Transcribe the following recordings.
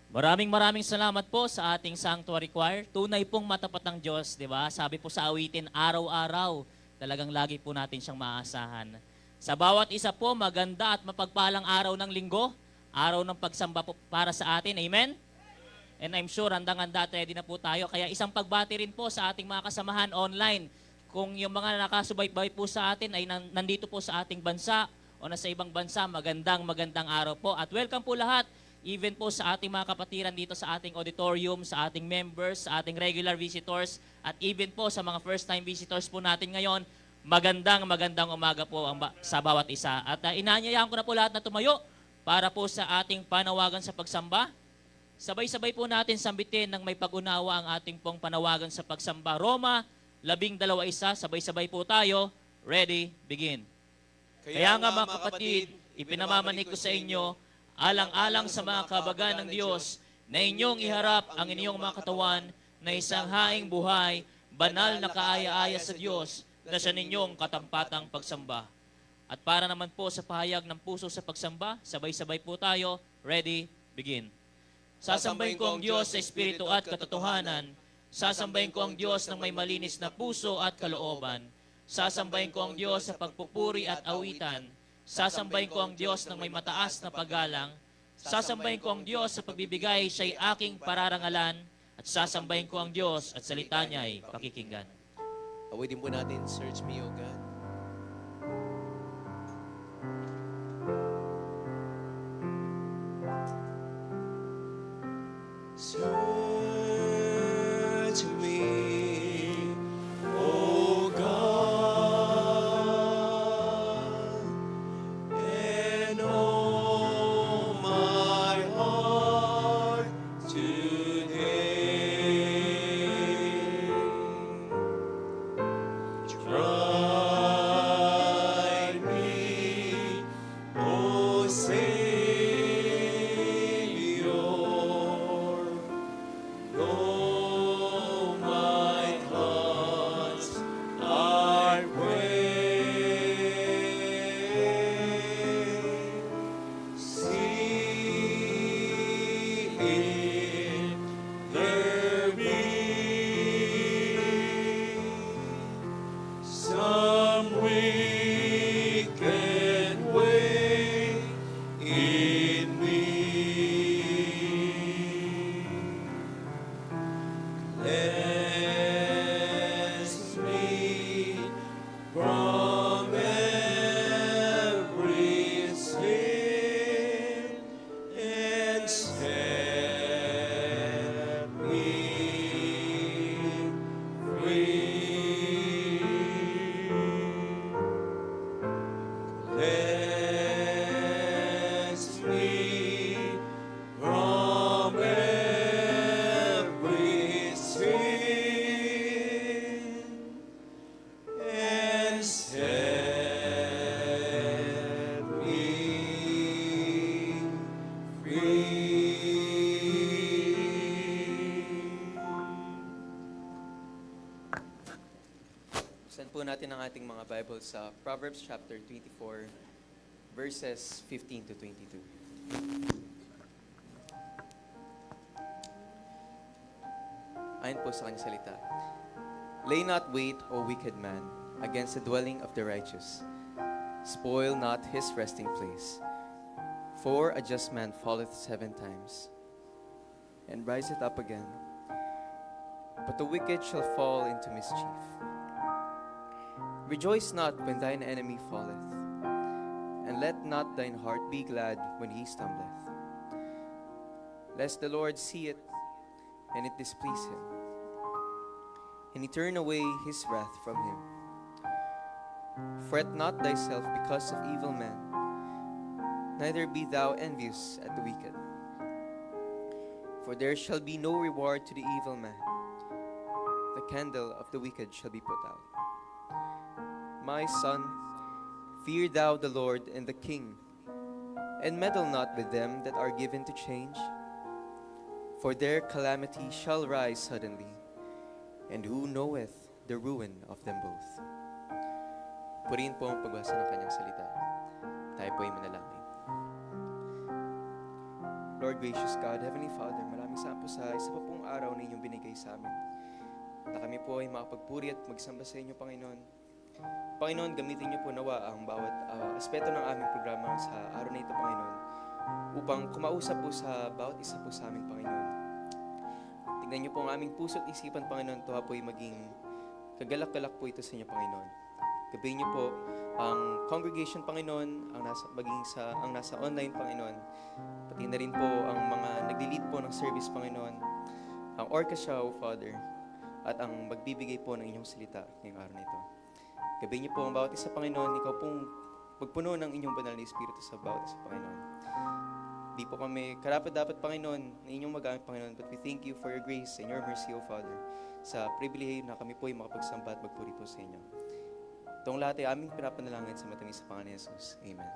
Maraming salamat po sa ating sanctuary choir. Tunay pong matapat ang Diyos, di ba? Sabi po sa awitin, araw-araw, talagang lagi po natin siyang maaasahan. Sa bawat isa po, maganda at mapagpalang araw ng linggo, araw ng pagsamba po para sa atin. Amen? And I'm sure, handang-handa at ready na po tayo. Kaya isang pagbati rin po sa ating mga kasamahan online. Kung yung mga nakasubaybay po sa atin ay nandito po sa ating bansa o nasa ibang bansa, magandang araw po. At welcome po lahat. Even po sa ating mga kapatiran dito sa ating auditorium, sa ating members, sa ating regular visitors, at even po sa mga first-time visitors po natin ngayon, magandang umaga po sa bawat isa. At inaanyayahan ko na po lahat na tumayo para po sa ating panawagan sa pagsamba. Sabay-sabay po natin sambitin ng may pag-unawa ang ating pong panawagan sa pagsamba. Roma 12:1, sabay-sabay po tayo. Ready, begin. Kaya nga mga kapatid, ipinamamanik ko sa inyo, alang-alang sa mga kabagan ng Diyos, na inyong iharap ang inyong mga katawan na isang haing buhay, banal na kaaya-aya sa Diyos, na sa ninyong katampatang pagsamba. At para naman po sa pahayag ng puso sa pagsamba, sabay-sabay po tayo. Ready, begin. Sasambahin ko ang Diyos sa Espiritu at katotohanan. Sasambahin ko ang Diyos ng may malinis na puso at kalooban. Sasambahin ko ang Diyos sa pagpupuri at awitan. Sasambahin ko ang Diyos ng may mataas na paggalang. Sasambahin ko ang Diyos sa pagbibigay siya'y aking pararangalan. At sasambahin ko ang Diyos at salita niya'y pakikinggan. Awitin po natin, Search Me, O God. Search me, O God, and know my heart today. Try me, O Savior. Know my thoughts are vain. See if there be some wicked way in me. Cleanse me from every sin and set me free. Cleanse me from every sin and set me free. Send po natin ang ating mga Bible sa Proverbs chapter 24, verses 15 to 22. Ayon po sa kanyang salita. Lay not wait, O wicked man, against the dwelling of the righteous. Spoil not his resting place. For a just man falleth 7 times, and riseth up again. But the wicked shall fall into mischief. Rejoice not when thine enemy falleth, and let not thine heart be glad when he stumbleth. Lest the Lord see it, and it displease him, and he turn away his wrath from him. Fret not thyself because of evil men, neither be thou envious at the wicked. For there shall be no reward to the evil man. The candle of the wicked shall be put out. My son, fear thou the Lord and the King, and meddle not with them that are given to change. For their calamity shall rise suddenly, and who knoweth the ruin of them both. Purihin po ang pagbasa ng kanyang salita. Tayo po ay manalangin. Lord gracious God, Heavenly Father, maraming salamat po sa isa pa pong araw na inyong binigay sa amin. Na kami po ay makapagpuri at magsamba sa inyo, Panginoon. Panginoon, gamitin niyo po nawa ang bawat aspeto ng aming programa sa araw na ito, Panginoon, upang kumausap po sa bawat isa po sa amin, Panginoon. Tignan niyo po ang aming puso at isipan, Panginoon, ito po ay maging kagalak-galak po ito sa inyo, Panginoon. Gabihin niyo po ang congregation, Panginoon, ang nasa online, Panginoon. Pati na rin po ang mga nagli-lead po ng service, Panginoon. Ang orchestra, O Father, at ang magbibigay po ng inyong salita ngayong araw na ito. Gabihin niyo po ang bawat isa, Panginoon. Ikaw pong magpuno ng inyong banal na Espiritu sa bawat isa, Panginoon. Di po kami karapat-dapat, Panginoon, na inyong magamit, Panginoon. But we thank you for your grace and your mercy, O Father, sa pribilehiyo na kami po ay makapagsamba at magpuri po sa inyo. Itong lahat ay aming pinapanalangin sa matamis sa Panginoon Jesus. Amen.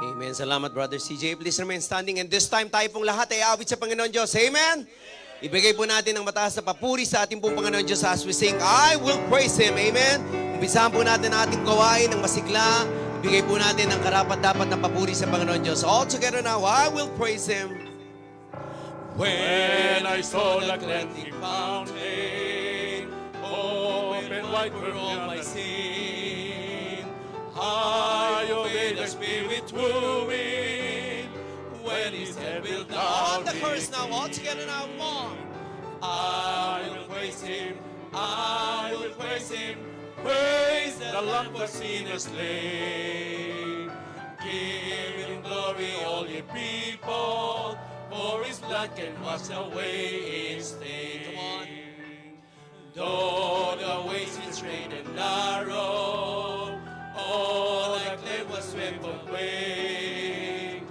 Amen. Salamat, Brother CJ. Please remain standing. And this time, tayo pong lahat ay awit sa Panginoon Diyos. Amen? Ibigay po natin ang mataas na papuri sa ating pong Panginoon Diyos as we sing, I will praise Him. Amen? Umpisahan po natin ang ating gawain ng masigla. Ibigay po natin ang karapat-dapat na papuri sa Panginoon Diyos. All together now, I will praise Him. When I saw the cleansing fountain open wide for all my sin, I obeyed the Spirit wooing when His head will On down. the chorus now, all together now, come on. I will praise Him, I will praise Him, praise the Lamb for sinners slain. Give Him glory, all ye people, for His blood can wash away its stain. Come on. Though the way seems straight and narrow, all I claim was swept away.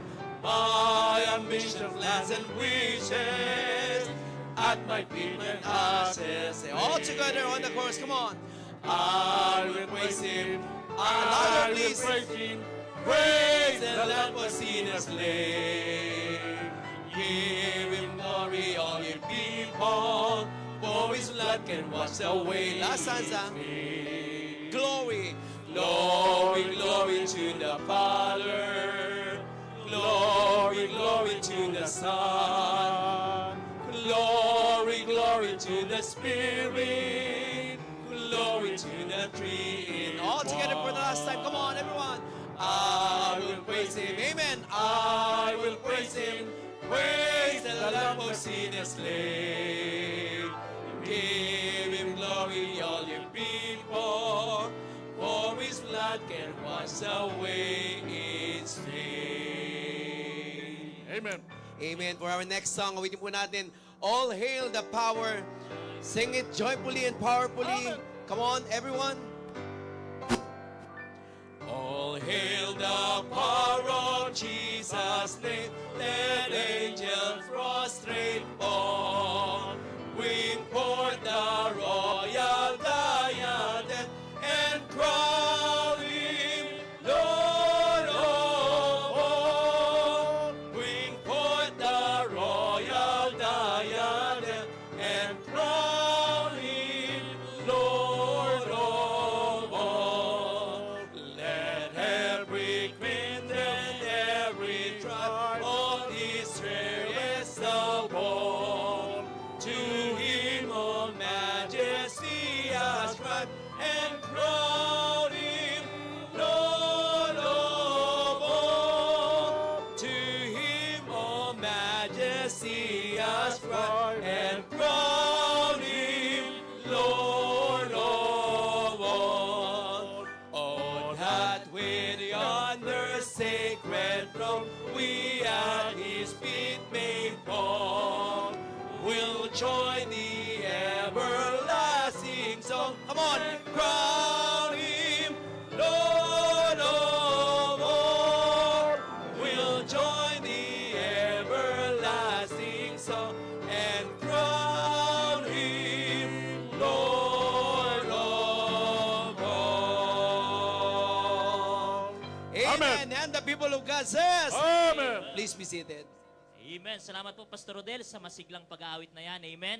My ambition, plans and wishes, at my feet and ashes. Say, all together on the chorus, come on. I will praise Him, Louder, I will please. praise Him, praise the Lamb for sinners slain. Give Him glory, all ye people, for His blood can wash away. Last stanza. sin. Glory. Glory, glory to the Father. Glory, glory to the Son. Glory, glory to the Spirit. Glory to the Three in All together for the last time. Come on, everyone. I will praise Him. Amen. I will praise Him. Praise the Lamb for sinners slain. Give Him glory, all ye people, for His blood can wash away its stain. Amen. Amen. For our next song, awitin po natin, All Hail the Power. Sing it joyfully and powerfully. Come on, everyone. All hail the power of Jesus' name. Let angels prostrate fall. Bring forth the royal diadem and crown Him Lord of all. Bring forth the royal diadem and crown Him Lord of all. Let every queen and every tribe of Israel rest upon. To Him all majesty ascribe and crown Him Lord of all. To Him all majesty ascribe and crown Him Lord of all. Oh, that with yonder sacred throne we at His feet may fall, will join the everlasting song. Come on, crown Him Lord of all. We'll join the everlasting song and crown Him Lord of all. Amen. And the people of God says, Amen. please be seated. Amen. Salamat po, Pastor Rodel, sa masiglang pag-aawit na yan. Amen.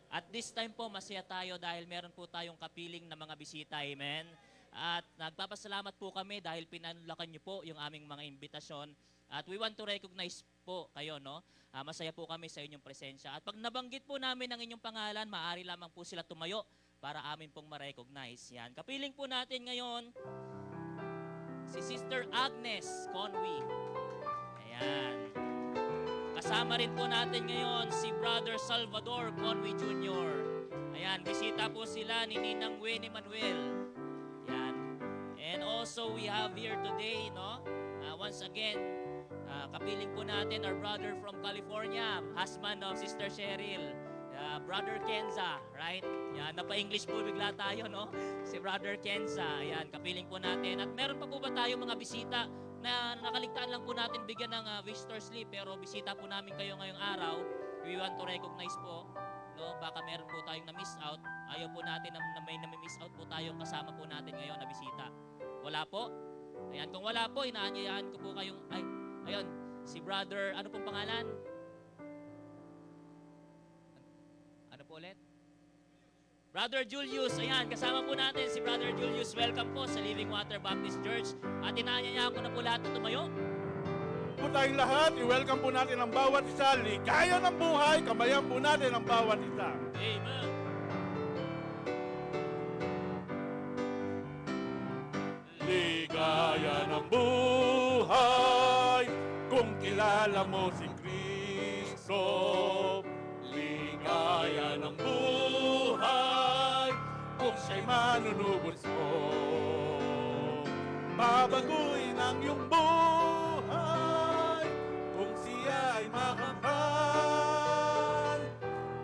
At this time po, masaya tayo dahil meron po tayong kapiling na mga bisita. Amen. At nagpapasalamat po kami dahil pinanulakan niyo po yung aming mga imbitasyon. At we want to recognize po kayo, no? Masaya po kami sa inyong presensya. At pag nabanggit po namin ang inyong pangalan, maaari lamang po sila tumayo para amin pong ma-recognize. Yan. Kapiling po natin ngayon si Sister Agnes Conwy. Ayan. Kasama rin po natin ngayon si Brother Salvador Conwy Jr. Ayan, bisita po sila ni Ninang Winnie Manuel. Ayan. And also we have here today, no? Once again, kapiling po natin our brother from California, husband of Sister Cheryl, Brother Kenza, right? Yan, napa-English po bigla tayo, no? Si Brother Kenza, ayan, kapiling po natin. At meron pa po ba tayong mga bisita na nakaligtaan lang po natin bigyan ng visitor slip, pero bisita po namin kayo ngayong araw. We want to recognize po, no? Baka meron po tayong na-miss out. Ayaw po natin na may na-miss out po tayong kasama po natin ngayon na bisita. Wala po? Ayan, kung wala po, inaanyayahan ko po kayong, ayun, si Brother, ano pong pangalan? Ano po ulit? Brother Julius, ayan, kasama po natin si Brother Julius. Welcome po sa Living Water Baptist Church. At inaanyayahan ko na po lahat na tumayo. Po tayong lahat, i-welcome po natin ang bawat isa. Ligaya ng buhay, kamayan po natin ang bawat isa. Amen. Ligaya ng buhay, kung kilala mo si Kristo. Ligaya ng buhay, kung siya'y manunubos mo. Babaguhin ang iyong buhay, kung siya ay makamtan.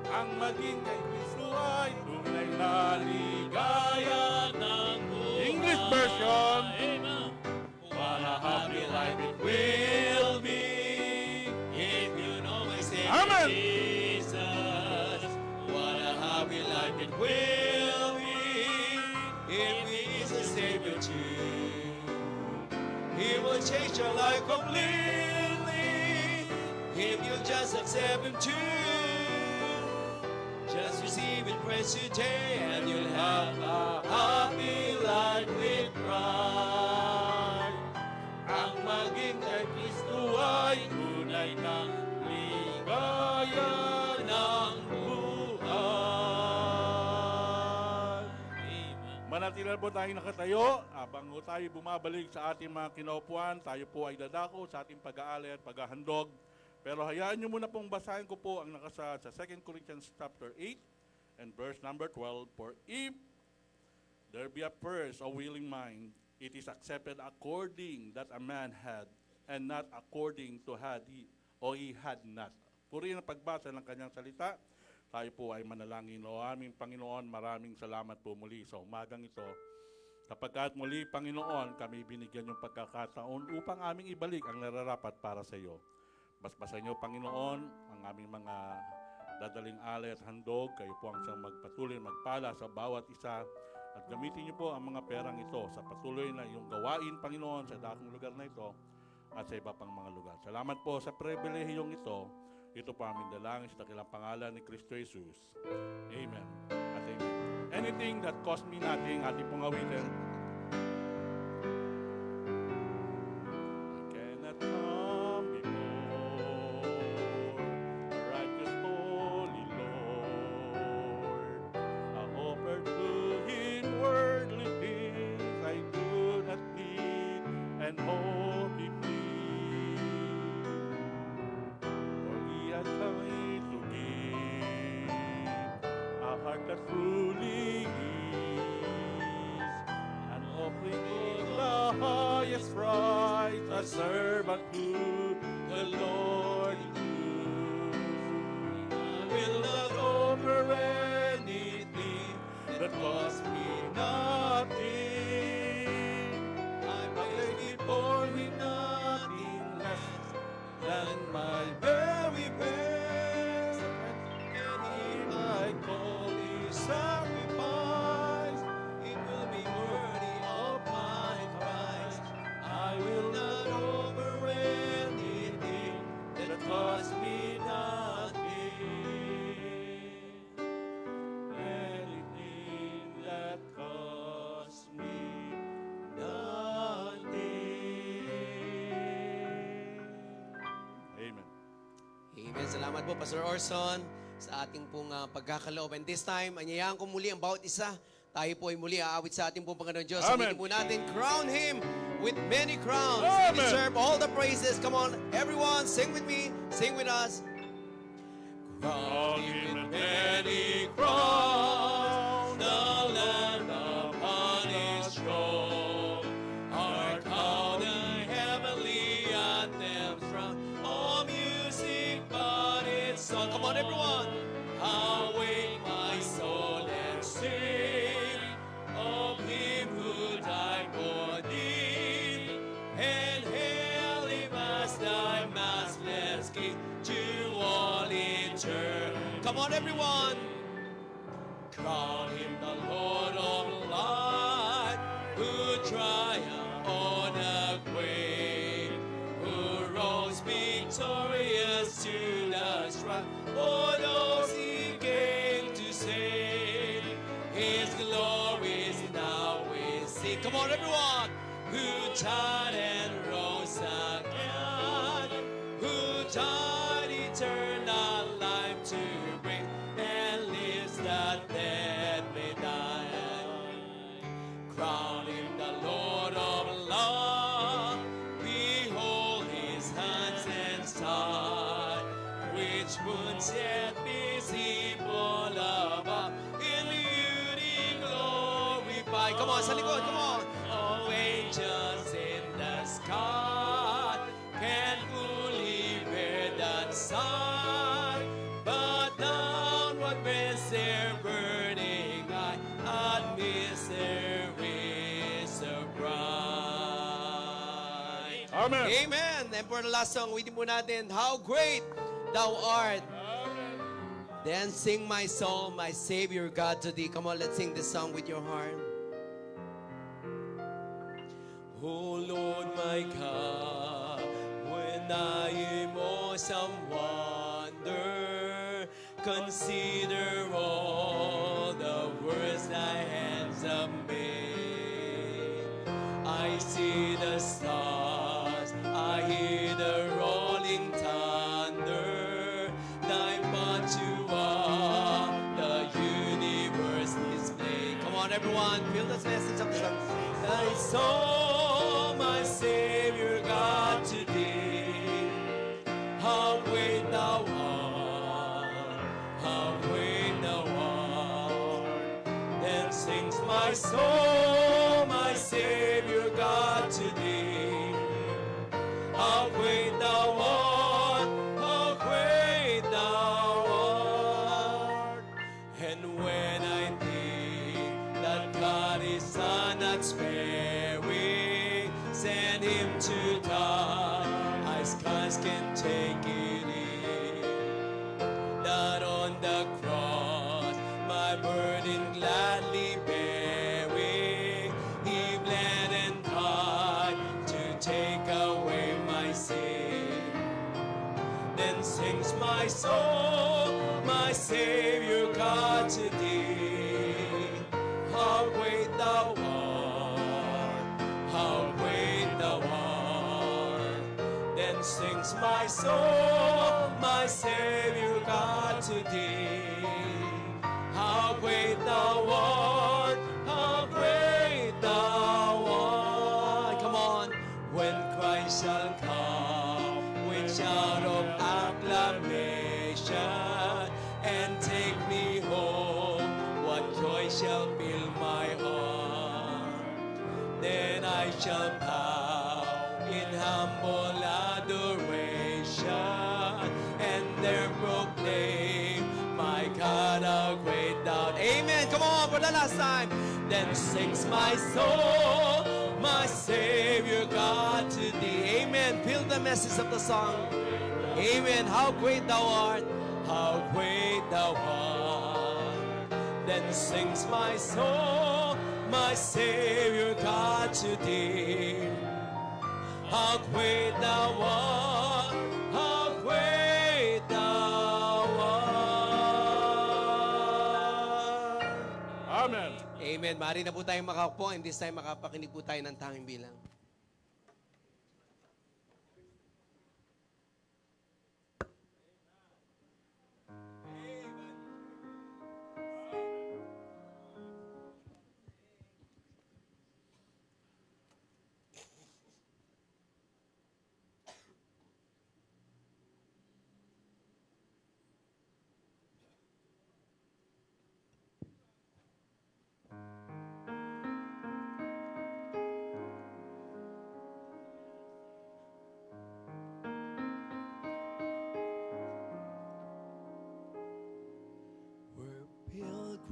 Ang maging kay Kristo ay tunay na ligaya ng buhay. English version. Amen. What a happy life it will be if you know my Savior Amen. Jesus. What a happy life it will be if He is the Savior too. He will change your life completely if you just accept Him too. Just receive it, praise today, and you'll have a happy life with Christ. Ang maging kay Kristo ay tunay na ligaya ng buhay. Manatilan po tayong nakatayo habang tayo bumabalik sa ating mga kinaupuan. Tayo po ay dadako sa ating pag-aalay at paghahandog. Pero hayaan nyo muna pong basahin ko po ang nakasa sa 2 Corinthians chapter 8 and verse number 12. For if there be a purse, a willing mind, it is accepted according that a man had, and not according to had he, or he had not. Purihin ang pagbasa ng kanyang salita. Tayo po ay manalangin. O aming Panginoon, maraming salamat po muli sa umagang ito. Kapagkat muli, Panginoon, kami binigyan yung pagkakataon upang aming ibalik ang nararapat para sa iyo. Basbasan niyo, Panginoon, ang aming mga dadaling alay at handog. Kayo po ang siyang magpatuloy, magpala sa bawat isa. At gamitin niyo po ang mga perang ito sa patuloy na iyong gawain, Panginoon, sa dakong lugar na ito at sa iba pang mga lugar. Salamat po sa pribilehiyong ito. Ito po aming dalangin sa dakilang pangalan ni Kristo Jesus. Amen at amen. Anything that cost me nothing, ating pong awitin. I cannot come before the righteous holy Lord. I offer to Him worldly things I do not need and hope He please. For He has come to give a heart that truly is, an offering of the highest price, a servant to the Lord is. I will not offer anything that costs me nothing. I beg it for me nothing less than my very best. And if I call this sacrifice, it will be worthy of my price. I will not offer anything that costs me nothing. Anything that costs Amen. Salamat po, Pastor Orson, sa ating pong pagkakaloob. And this time, anyayahan ko muli ang bawat isa. Tayo po ay muli aawit sa ating pong Panginoon Diyos. Amen. Sabihin po natin, crown Him with many crowns. Amen. He deserve all the praises. Come on, everyone, sing with me, sing with us. Crown Him with many crowns, the Lamb upon His throne. Hark how the heavenly anthems from all music but its song. Come on, everyone. Awake my soul and sing of Him who died for thee, and hail Him as thy matchless King to all eternity. Come on, everyone. Crown Him the Lord of light, who triumphed on the grave, who rose victorious to the strife for those He came to save. His glory is now we see. Come on, everyone. Who died and rose again, who died eternal life to bring, and lives that dead may die. Crown Him the Lord of love, behold His hands and side, which wounds yet visible above, in beauty glorified. Come on, sa likod, come on. Oh, angels in the sky can fully bear that sight, but downward bends their burning eye at misery so bright. Amen. Amen. And for the last song, ulitin po natin, How Great Thou Art. Then sing my soul, my Savior God to Thee. Come on, let's sing this song with your heart. Oh Lord my God, when I am awesome wonder, consider all the words thy hands have made. I see the stars, I hear the rolling thunder, thy path to the universe display. Come on, everyone, feel this message of the song. I saw my Savior God today. How great thou art, how great thou art. Then sings my soul, my Savior God today. How great thou art, how great thou art. And when I think that God is not sparing, send Him to die, I scarce can take it in. That on the cross, my burden gladly bearing, He bled and died to take away my sin. Then sings my soul, my Savior God to Thee. How great thou art, how great thou art. Then sings my soul, my Savior God to Thee. How great thou art, how great thou art. Come on, when Christ shall come with shout of acclamation and take me home, what joy shall fill my heart. Then I shall bow in humble adoration and there proclaim, my God, how great thou art. Amen. Come on, for the last time. Then sings my soul, my Savior God to Thee. Amen. Feel the message of the song. Amen. How great thou art, how great thou art. Then sings my soul, my Savior God to Thee. How great thou art, how great thou art. Amen. Amen. Maaari na po tayong makaupo and this time makapakinig po tayo ng tanging bilang.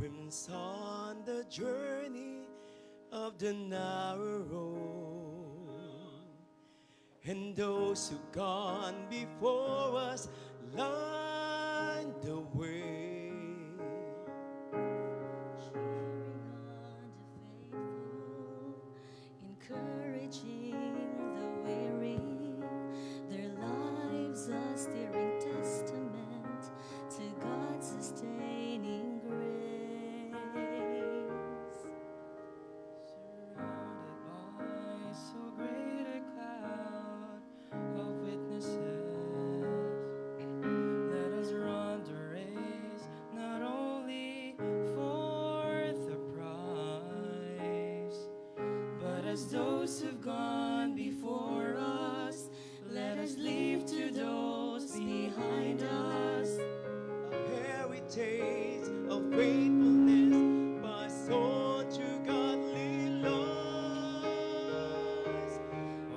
pilgrims on the journey of the narrow road, and those who've gone before us line the way. Cheering on the faithful, encouraging the weary, their lives a steering testament to God's sustaining grace. Surrounded by so great a cloud of witnesses, let us run the race not only for the prize, but as those who've gone before us, let us leave to those behind us A heritage of faithfulness passed on to godly laws.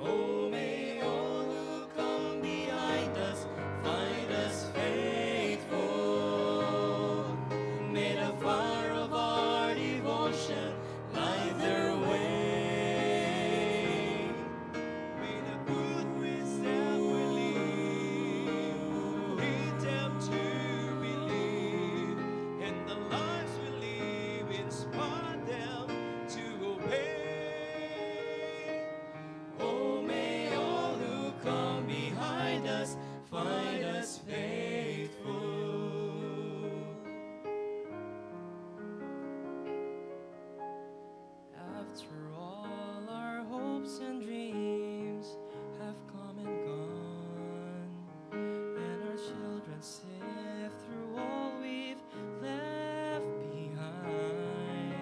Oh, may all who come behind us find us faithful. May the fire of our devotion light their way. May the footprints that we leave lead them to believe, and the lives we live inspire them to obey. Oh, may all who come behind us find us faithful. After all our hopes and dreams have come and gone, and our children sift through all we've left behind,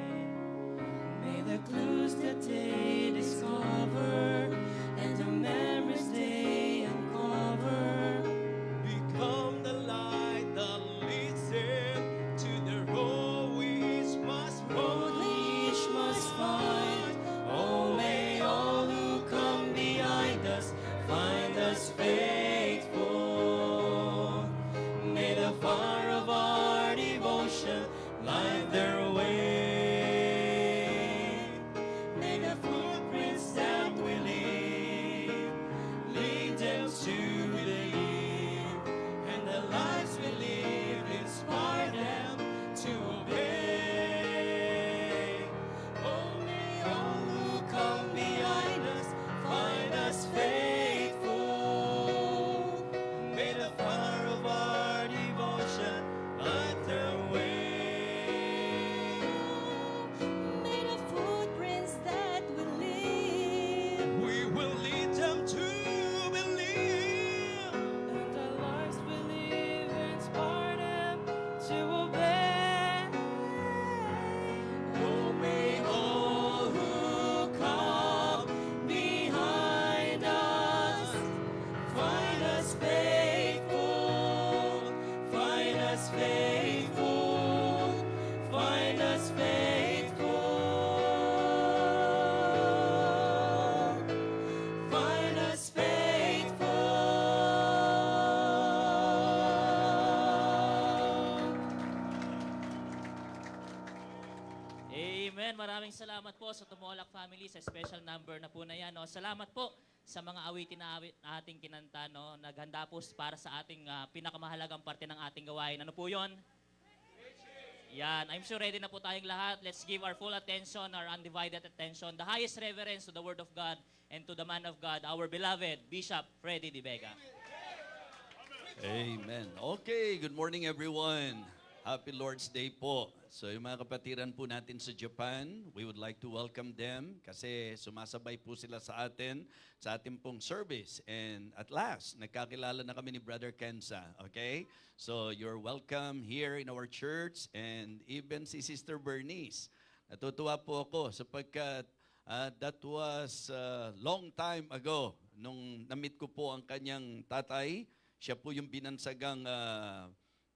may the clues that they discover and the memories they uncover Become the light that leads them to the road which must road each must find. Oh, may all who come behind us find us faithful. May the fire of our devotion light their way. May the footprints that we leave lead them to believe, and the lives we live inspire them to obey. Oh, may all who come behind us find us faithful. May the fire of our devotion light their way. May the footprints that we leave we will lead them to believe. And the lives we live inspire them to obey. Oh, may all who come behind us find us faithful, find us faithful, find us faithful, find us faithful. Amen. Maraming salamat po sa Tumolak family sa special number na po na yan. No? Salamat po sa mga awitin na ating kinanta. No? Naghanda po para sa ating pinakamahalagang parte ng ating gawain. Ano po yon? Yan. I'm sure ready na po tayong lahat. Let's give our full attention, our undivided attention, the highest reverence to the Word of God and to the man of God, our beloved Bishop Freddy Di Vega. Amen. Okay, good morning everyone. Happy Lord's Day po. So yung mga kapatiran po natin sa Japan, we would like to welcome them kasi sumasabay po sila sa atin, sa ating pong service. And at last, nagkakilala na kami ni Brother Kenza. Okay? So you're welcome here in our church and even si Sister Bernice. Natutuwa po ako sapagkat that was a long time ago nung na-meet ko po ang kanyang tatay. Siya po yung binansagang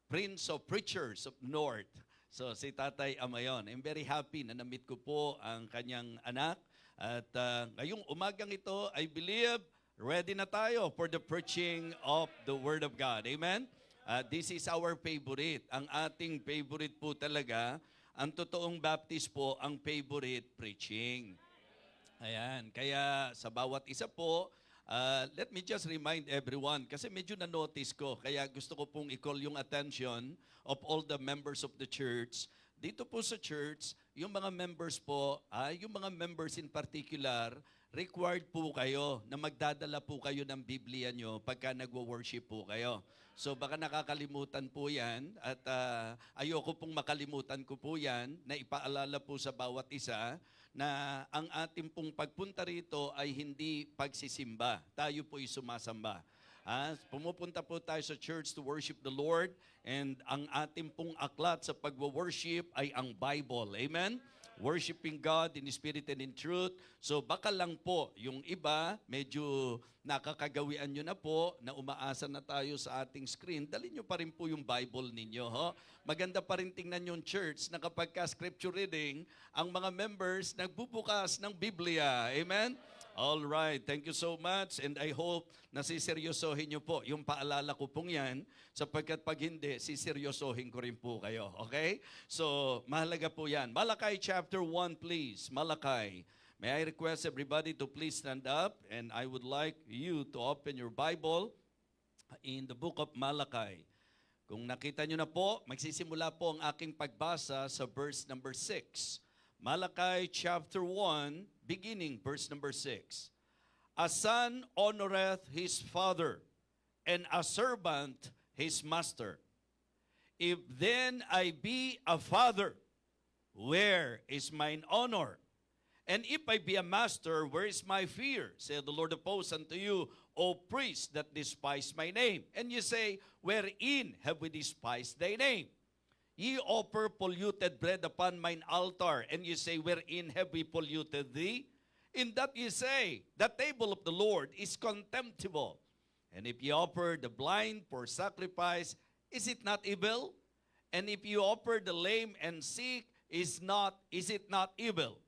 Prince of Preachers of North. So si Tatay Amayon. I'm very happy na na-meet ko po ang kanyang anak. At ngayong umagang ito, I believe, ready na tayo for the preaching of the Word of God. Amen? This is our favorite. Ang ating favorite po talaga ang totoong Baptist po ang favorite preaching. Ayan, kaya sa bawat isa po, let me just remind everyone, kasi medyo na-notice ko, kaya gusto ko pong i-call yung attention of all the members of the church. Dito po sa church, yung mga members po, yung mga members in particular, required po kayo na magdadala po kayo ng Biblia nyo pagka nagwo-worship po kayo. So baka nakakalimutan po yan at ayoko pong makalimutan ko po yan na ipaalala po sa bawat isa na ang ating pong pagpunta rito ay hindi pagsisimba. Tayo po'y sumasamba. Pumupunta po tayo sa church to worship the Lord and ang ating pong aklat sa pagwo-worship ay ang Bible. Amen? Worshiping God in spirit and in truth. So baka lang po, yung iba, medyo nakakagawian nyo na po na umaasa na tayo sa ating screen. Dali nyo pa rin po yung Bible ninyo. Ho? Maganda pa rin tingnan yung church na kapag ka-scripture reading, ang mga members nagbubukas ng Biblia. Amen? All right, thank you so much and I hope na siseryosohin nyo po yung paalala ko pong yan sapagkat pag hindi, siseryosohin ko rin po kayo. Okay? So, mahalaga po yan. Malakay chapter 1 please. Malakay. May I request everybody to please stand up and I would like you to open your Bible in the book of Malakay. Kung nakita nyo na po, magsisimula po ang aking pagbasa sa verse number 6. Malakay chapter 1, beginning verse number 6. A son honoreth his father, and a servant his master. If then I be a father, where is mine honor? And if I be a master, where is my fear? Saith the Lord of hosts unto you, O priests that despise my name. And you say, wherein have we despised thy name? Ye offer polluted bread upon mine altar, and ye say, wherein have we polluted thee? In that ye say, the table of the Lord is contemptible. And if ye offer the blind for sacrifice, is it not evil? And if you offer the lame and sick, is it not evil?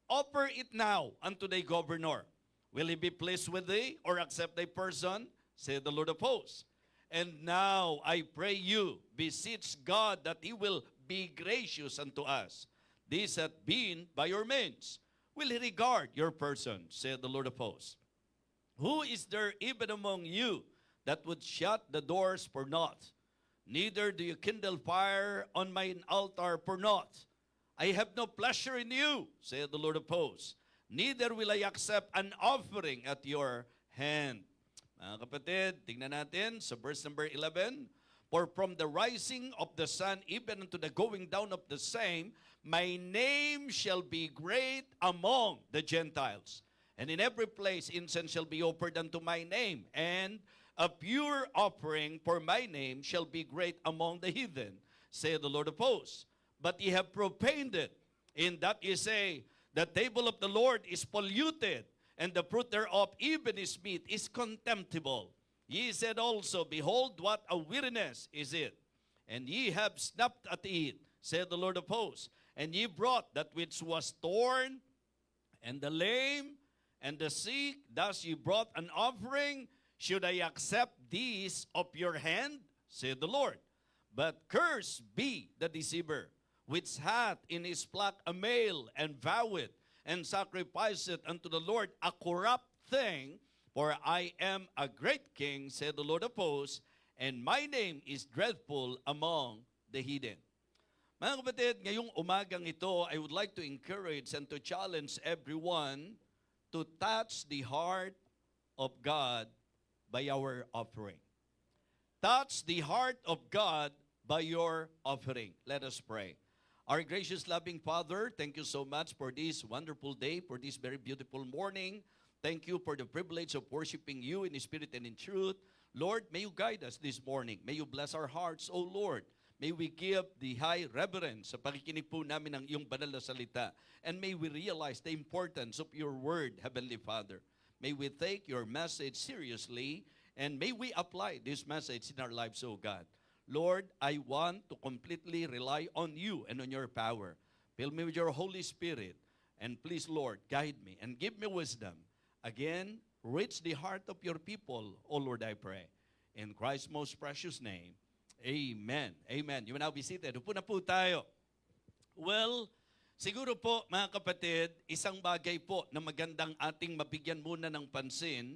Offer it now unto thy governor. Will he be pleased with thee, or accept thy person? Saith the Lord of hosts. And now I pray you, beseech God that he will be gracious unto us. This hath been by your means. Will he regard your person, saith the Lord of hosts. Who is there even among you that would shut the doors for naught? Neither do you kindle fire on mine altar for naught. I have no pleasure in you, saith the Lord of hosts. Neither will I accept an offering at your hand. Mga kapatid, tingnan natin sa verse number 11. For from the rising of the sun even unto the going down of the same, my name shall be great among the Gentiles. And in every place incense shall be offered unto my name, and a pure offering for my name shall be great among the heathen, saith the Lord of hosts. But ye have profaned it, in that ye say, the table of the Lord is polluted, and the fruit thereof, even his meat, is contemptible. Ye said also, behold, what a weariness is it. And ye have snapped at it, said the Lord of hosts. And ye brought that which was torn, and the lame, and the sick. Thus ye brought an offering. Should I accept these of your hand, said the Lord? But cursed be the deceiver, which hath in his flock a male, and voweth, and sacrificeth unto the Lord a corrupt thing, for I am a great king, said the Lord of hosts, and my name is dreadful among the heathen. Mga kapatid, ngayong umagang ito, I would like to encourage and to challenge everyone to touch the heart of God by our offering. Touch the heart of God by your offering. Let us pray. Our gracious, loving Father, thank you so much for this wonderful day, for this very beautiful morning. Thank you for the privilege of worshiping you in spirit and in truth. Lord, may you guide us this morning. May you bless our hearts, O Lord. May we give the high reverence sa pakikinig po namin ng iyong banal na salita. And may we realize the importance of your word, Heavenly Father. May we take your message seriously, and may we apply this message in our lives, O God. Lord, I want to completely rely on you and on your power. Fill me with your Holy Spirit. And please, Lord, guide me and give me wisdom. Again, reach the heart of your people, O Lord, I pray. In Christ's most precious name, amen. Amen. You may now be seated. Upo na po tayo. Well, siguro po mga kapatid, isang bagay po na magandang ating mabigyan muna ng pansin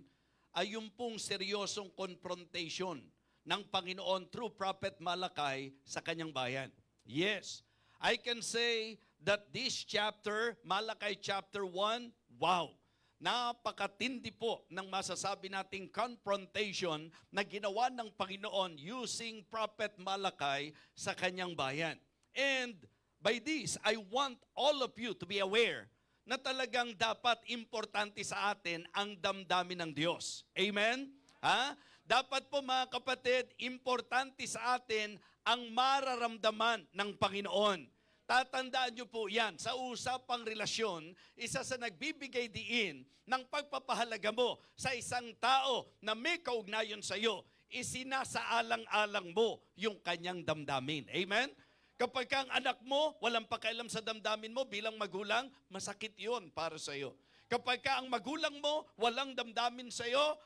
ay yung pong seryosong confrontation ng Panginoon through Prophet Malachi sa kanyang bayan. Yes, I can say that this chapter, Malachi chapter 1, wow! Napakatindi po ng masasabi nating confrontation na ginawa ng Panginoon using Prophet Malachi sa kanyang bayan. And by this, I want all of you to be aware na talagang dapat importante sa atin ang damdamin ng Diyos. Amen? Ha? Dapat po mga kapatid, importante sa atin ang mararamdaman ng Panginoon. Tatandaan nyo po yan, sa usapang relasyon, isa sa nagbibigay diin ng pagpapahalaga mo sa isang tao na may kaugnayan sa iyo, isinasaalang-alang mo yung kanyang damdamin. Amen? Kapag ang anak mo, walang pakialam sa damdamin mo bilang magulang, masakit yon para sa iyo. Kapag ang magulang mo, walang damdamin sa iyo,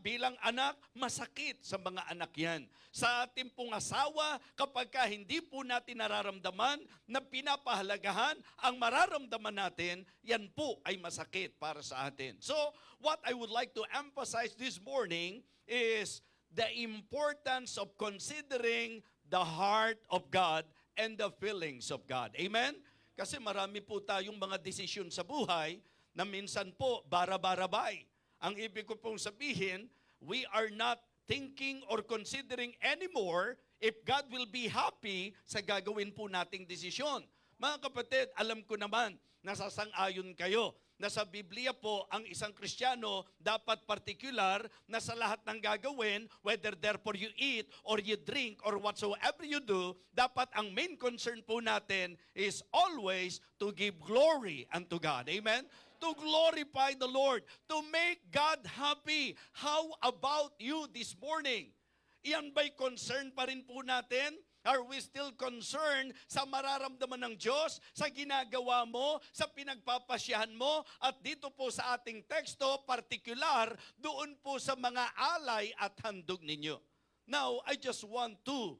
bilang anak, masakit sa mga anak yan. Sa ating pong asawa, kapag hindi po natin nararamdaman na pinapahalagahan ang mararamdaman natin, yan po ay masakit para sa atin. So, what I would like to emphasize this morning is the importance of considering the heart of God and the feelings of God. Amen? Kasi marami po tayong mga desisyon sa buhay na minsan po bara-barabay. Ang ibig ko pong sabihin, we are not thinking or considering anymore if God will be happy sa gagawin po nating desisyon. Mga kapatid, alam ko naman, nasasang-ayon kayo na sa Biblia po, ang isang Kristiyano dapat particular na sa lahat ng gagawin, whether therefore you eat or you drink or whatsoever you do, dapat ang main concern po natin is always to give glory unto God. Amen? To glorify the Lord, to make God happy. How about you this morning? Iyan ba'y concern pa rin po natin? Are we still concerned sa mararamdaman ng Diyos, sa ginagawa mo, sa pinagpapasyahan mo? At dito po sa ating teksto, particular, doon po sa mga alay at handog ninyo. Now, I just want to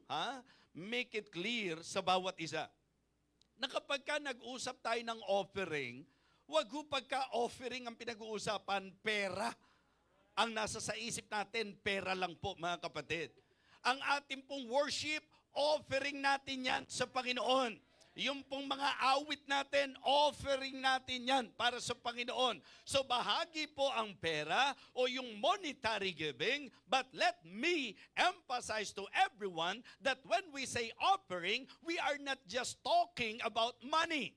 make it clear sa bawat isa na kapag ka nag-usap tayo ng offering, wag ho pagka-offering ang pinag-uusapan, pera. Ang nasa sa isip natin, pera lang po mga kapatid. Ang ating pong worship, offering natin yan sa Panginoon. Yung pong mga awit natin, offering natin yan para sa Panginoon. So bahagi po ang pera o yung monetary giving, but let me emphasize to everyone that when we say offering, we are not just talking about money.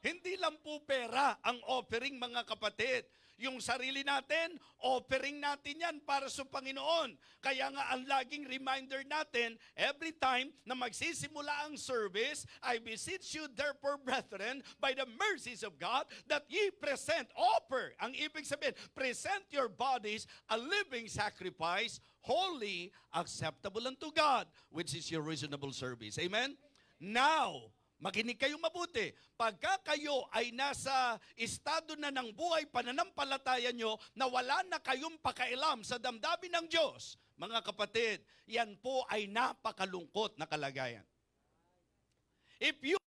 Hindi lang po pera ang offering mga kapatid. Yung sarili natin, offering natin yan para sa Panginoon. Kaya nga ang laging reminder natin, every time na magsisimula ang service, I beseech you therefore, brethren, by the mercies of God, that ye present, offer. Ang ibig sabihin, present your bodies a living sacrifice, holy, acceptable unto God, which is your reasonable service. Amen? Now, makinig kayong mabuti. Pagka kayo ay nasa estado na ng buhay pananampalataya nyo na wala na kayong pakailam sa damdamin ng Diyos, mga kapatid, yan po ay napakalungkot na kalagayan. If you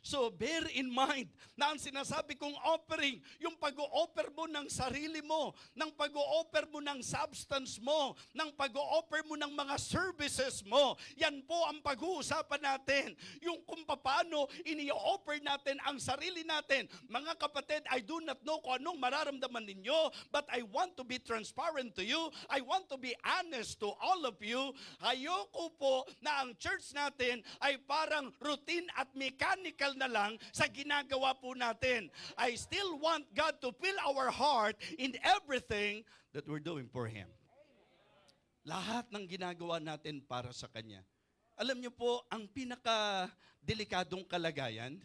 So bear in mind na ang sinasabi kong offering, yung pag-o-offer mo ng sarili mo, ng pag-o-offer mo ng substance mo, ng pag-o-offer mo ng mga services mo, yan po ang pag-uusapan natin. Yung kung paano ini-offer natin ang sarili natin. Mga kapatid, I do not know kung anong mararamdaman ninyo, but I want to be transparent to you. I want to be honest to all of you. Ayoko po na ang church natin ay parang routine at mechanical na lang sa ginagawa po natin. I still want God to fill our heart in everything that we're doing for Him. Lahat ng ginagawa natin para sa Kanya. Alam niyo po, ang pinaka-delikadong kalagayan,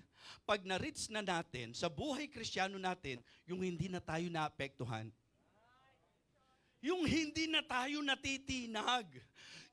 pag na-reach na natin sa buhay Kristiyano natin, yung hindi na tayo naapektuhan, yung hindi na tayo natitinag,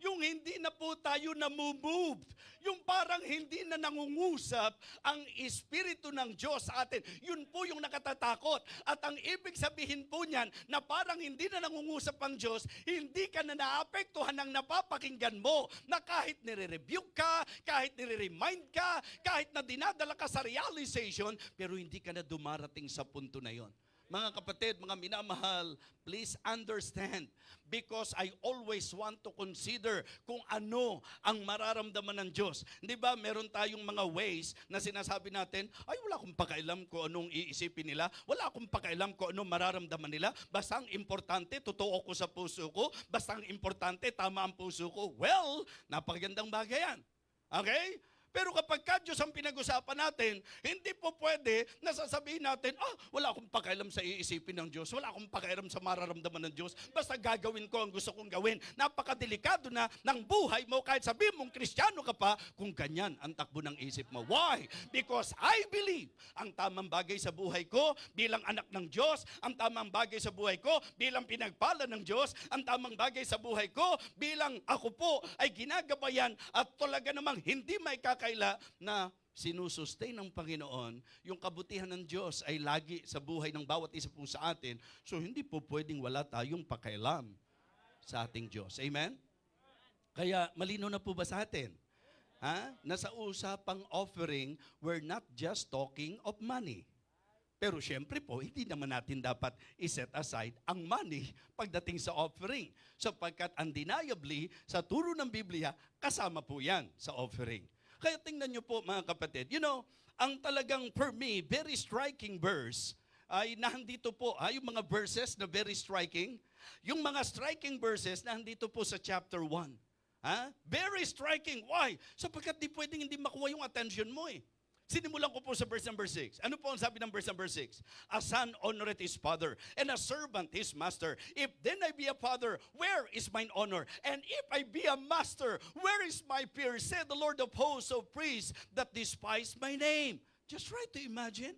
yung hindi na po tayo namumove, yung parang hindi na nangungusap ang Espiritu ng Diyos sa atin. Yun po yung nakatatakot. At ang ibig sabihin po niyan, na parang hindi na nangungusap ang Diyos, hindi ka na naapektuhan ng napapakinggan mo, na kahit nire-rebuke ka, kahit nire-remind ka, kahit na dinadala ka sa realization, pero hindi ka na dumarating sa punto na yon. Mga kapatid, mga minamahal, please understand, because I always want to consider kung ano ang mararamdaman ng Diyos. Di ba, meron tayong mga ways na sinasabi natin, ay wala akong pakialam kung anong iisipin nila, wala akong pakialam kung anong mararamdaman nila, basta ang importante, totoo ko sa puso ko, basta ang importante, tama ang puso ko. Well, napakagandang bagay yan. Okay? Pero kapag Diyos ang pinag-usapan natin, hindi po pwede na sasabihin natin, wala akong pakialam sa iisipin ng Diyos, wala akong pakialam sa mararamdaman ng Diyos, basta gagawin ko ang gusto kong gawin. Napakadelikado na ng buhay mo kahit sabihin mong Kristiyano ka pa, kung ganyan ang takbo ng isip mo. Why? Because I believe ang tamang bagay sa buhay ko bilang anak ng Diyos, ang tamang bagay sa buhay ko bilang pinagpala ng Diyos, ang tamang bagay sa buhay ko bilang ako po ay ginagabayan at talaga namang hindi may kaila na sinusustain ng Panginoon, yung kabutihan ng Diyos ay lagi sa buhay ng bawat isa po sa atin. So hindi po pwedeng wala tayong pakialam sa ating Diyos. Amen? Kaya malino na po ba sa atin? Nasa usapang offering, we're not just talking of money. Pero syempre po, hindi naman natin dapat iset aside ang money pagdating sa offering. Sapagkat undeniably, sa turo ng Biblia, kasama po yan sa offering. Kaya tingnan nyo po mga kapatid, ang talagang for me, very striking verse, ay nandito po, yung mga verses na very striking, yung mga striking verses nandito po sa chapter 1. Very striking. Why? Sapagkat di pwedeng hindi makuha yung attention mo eh. Sinimulan ko po sa verse number 6. Ano po ang sabi ng verse number 6? A son honoreth his father, and a servant his master. If then I be a father, where is mine honor? And if I be a master, where is my fear? Said the Lord of hosts of priests that despise my name. Just try to imagine.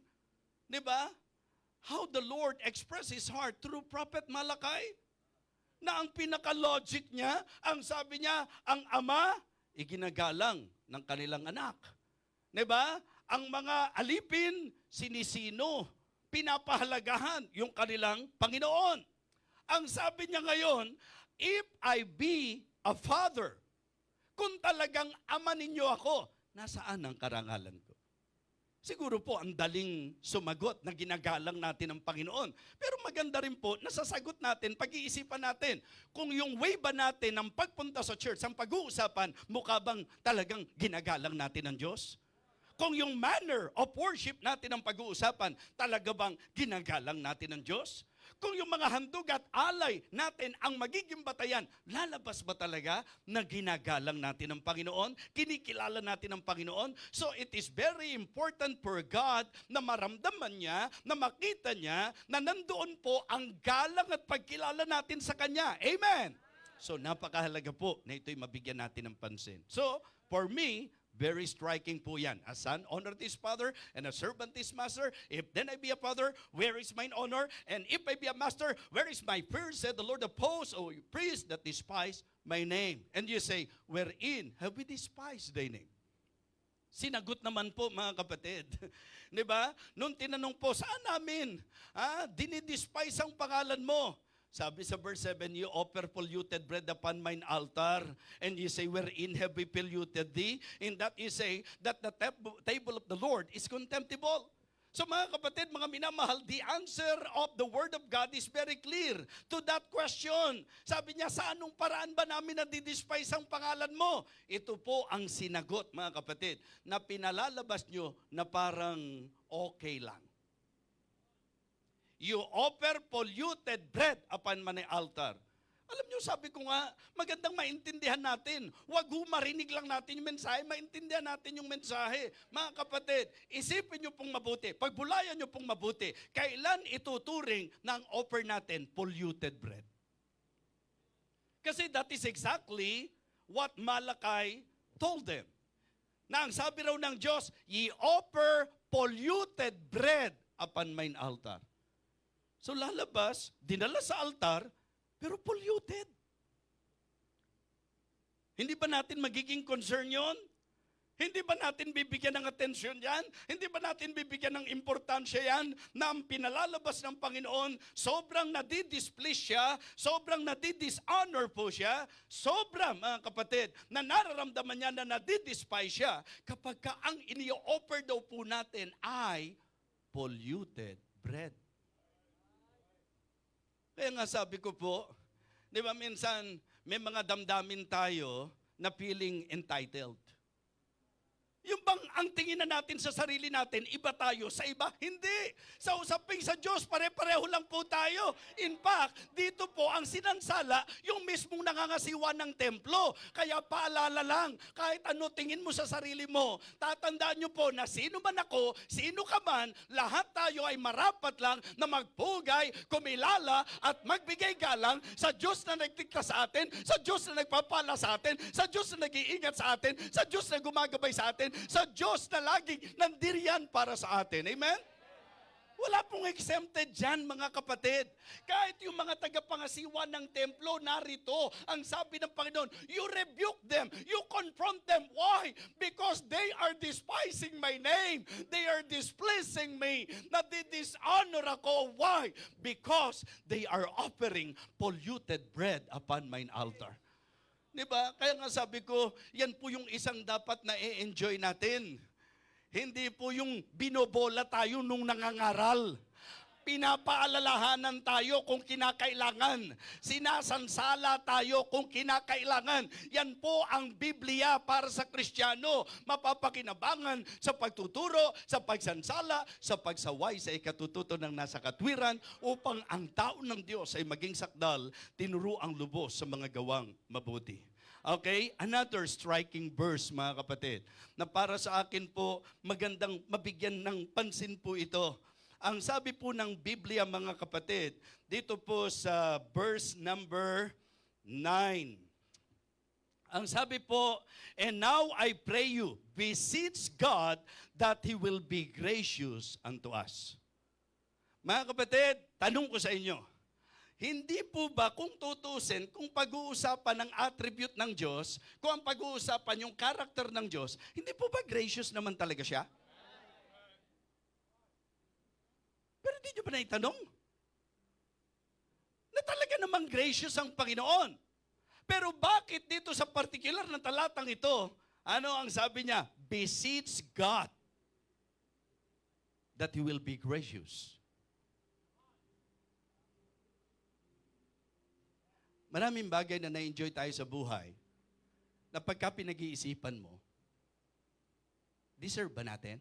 Diba? How the Lord expressed His heart through Prophet Malachi. Na ang pinaka-logic niya, ang sabi niya, ang ama, iginagalang ng kanilang anak. Diba? Ang mga alipin, sinisino, pinapahalagahan yung kanilang Panginoon. Ang sabi niya ngayon, if I be a father, kung talagang ama ninyo ako, nasaan ang karangalan ko? Siguro po ang daling sumagot na ginagalang natin ang Panginoon. Pero maganda rin po, nasasagot natin, pag-iisipan natin, kung yung way ba natin ng pagpunta sa church, ang pag-uusapan, mukha bang talagang ginagalang natin ang Diyos? Kung yung manner of worship natin ang pag-uusapan, talaga bang ginagalang natin ang Diyos? Kung yung mga handog at alay natin ang magiging batayan, lalabas ba talaga na ginagalang natin ang Panginoon? Kinikilala natin ang Panginoon? So it is very important for God na maramdaman niya, na makita niya, na nandoon po ang galang at pagkilala natin sa Kanya. Amen! So napakahalaga po na ito'y mabigyan natin ng pansin. So, for me, very striking po yan. A son honored his father, and a servant his master. If then I be a father, where is mine honor? And if I be a master, where is my fear? Said the Lord of hosts, O priests that despise my name. And you say, wherein have we despised thy name? Sinagot naman po mga kapatid. Diba? Nung tinanong po, saan namin dinidespise ang pangalan mo? Sabi sa verse 7, you offer polluted bread upon mine altar, and you say, wherein have we polluted thee? In that you say, that the table of the Lord is contemptible. So mga kapatid, mga minamahal, the answer of the Word of God is very clear to that question. Sabi niya, sa anong paraan ba namin nadidespise ang pangalan mo? Ito po ang sinagot, mga kapatid, na pinalalabas nyo na parang okay lang. You offer polluted bread upon my altar. Alam niyo, sabi ko nga, magandang maintindihan natin. Huwag marinig lang natin yung mensahe, maintindihan natin yung mensahe. Mga kapatid, isipin niyo pong mabuti, pagbulayan niyo pong mabuti, kailan ituturing na ang offer natin polluted bread? Kasi that is exactly what Malachi told them. Na ang sabi raw ng Diyos, ye offer polluted bread upon mine altar. So lalabas, dinala sa altar, pero polluted. Hindi ba natin magiging concern yon? Hindi ba natin bibigyan ng atensyon yan? Hindi ba natin bibigyan ng importansya yan na ang pinalalabas ng Panginoon, sobrang nadidisplease siya, sobrang nadidishonor po siya, sobrang, mga kapatid, na nararamdaman niya na nadidespise siya kapag ka ang ini-offer daw po natin ay polluted bread. Kaya nga sabi ko po, di ba minsan may mga damdamin tayo na feeling entitled. Yung bang ang tingin na natin sa sarili natin, iba tayo sa iba? Hindi. Sa usaping sa Diyos, pare-pareho lang po tayo. In fact, dito po ang sinansala, yung mismong nangangasiwa ng templo. Kaya paalala lang, kahit ano tingin mo sa sarili mo, tatandaan nyo po na sino man ako, sino ka man, lahat tayo ay marapat lang na magpugay, kumilala, at magbigay galang sa Diyos na nagtikta sa atin, sa Diyos na nagpapala sa atin, sa Diyos na nag-iingat sa atin, sa Diyos na gumagabay sa atin, sa Diyos na laging nandiriyan para sa atin. Amen? Wala pong exempted dyan, mga kapatid. Kahit yung mga tagapangasiwa ng templo, narito, ang sabi ng Panginoon, you rebuke them, you confront them. Why? Because they are despising my name. They are displeasing me. Nadidishonor ako. Why? Because they are offering polluted bread upon mine altar. Diba? Kaya nga sabi ko, yan po yung isang dapat na i-enjoy natin. Hindi po yung binobola tayo nung nangangaral. Pinapaalalahanan tayo kung kinakailangan. Sinasansala tayo kung kinakailangan. Yan po ang Biblia para sa Kristiyano. Mapapakinabangan sa pagtuturo, sa pagsansala, sa pagsaway sa ikatututo ng nasa katwiran upang ang tao ng Diyos ay maging sakdal, tinuro ang lubos sa mga gawang mabuti. Okay? Another striking verse, mga kapatid, na para sa akin po, magandang mabigyan ng pansin po ito. Ang sabi po ng Biblia, mga kapatid, dito po sa verse number 9. Ang sabi po, and now I pray you, beseech God that He will be gracious unto us. Mga kapatid, tanong ko sa inyo, hindi po ba kung tutusin, kung pag-uusapan ng attribute ng Diyos, kung ang pag-uusapan yung character ng Diyos, hindi po ba gracious naman talaga siya? Pero hindi nyo ba naitanong? Na talaga namang gracious ang Panginoon. Pero bakit dito sa particular na talatang ito, ano ang sabi niya? Beseech God that He will be gracious. Maraming bagay na na-enjoy tayo sa buhay na pagka pinag-iisipan mo, deserve ba natin?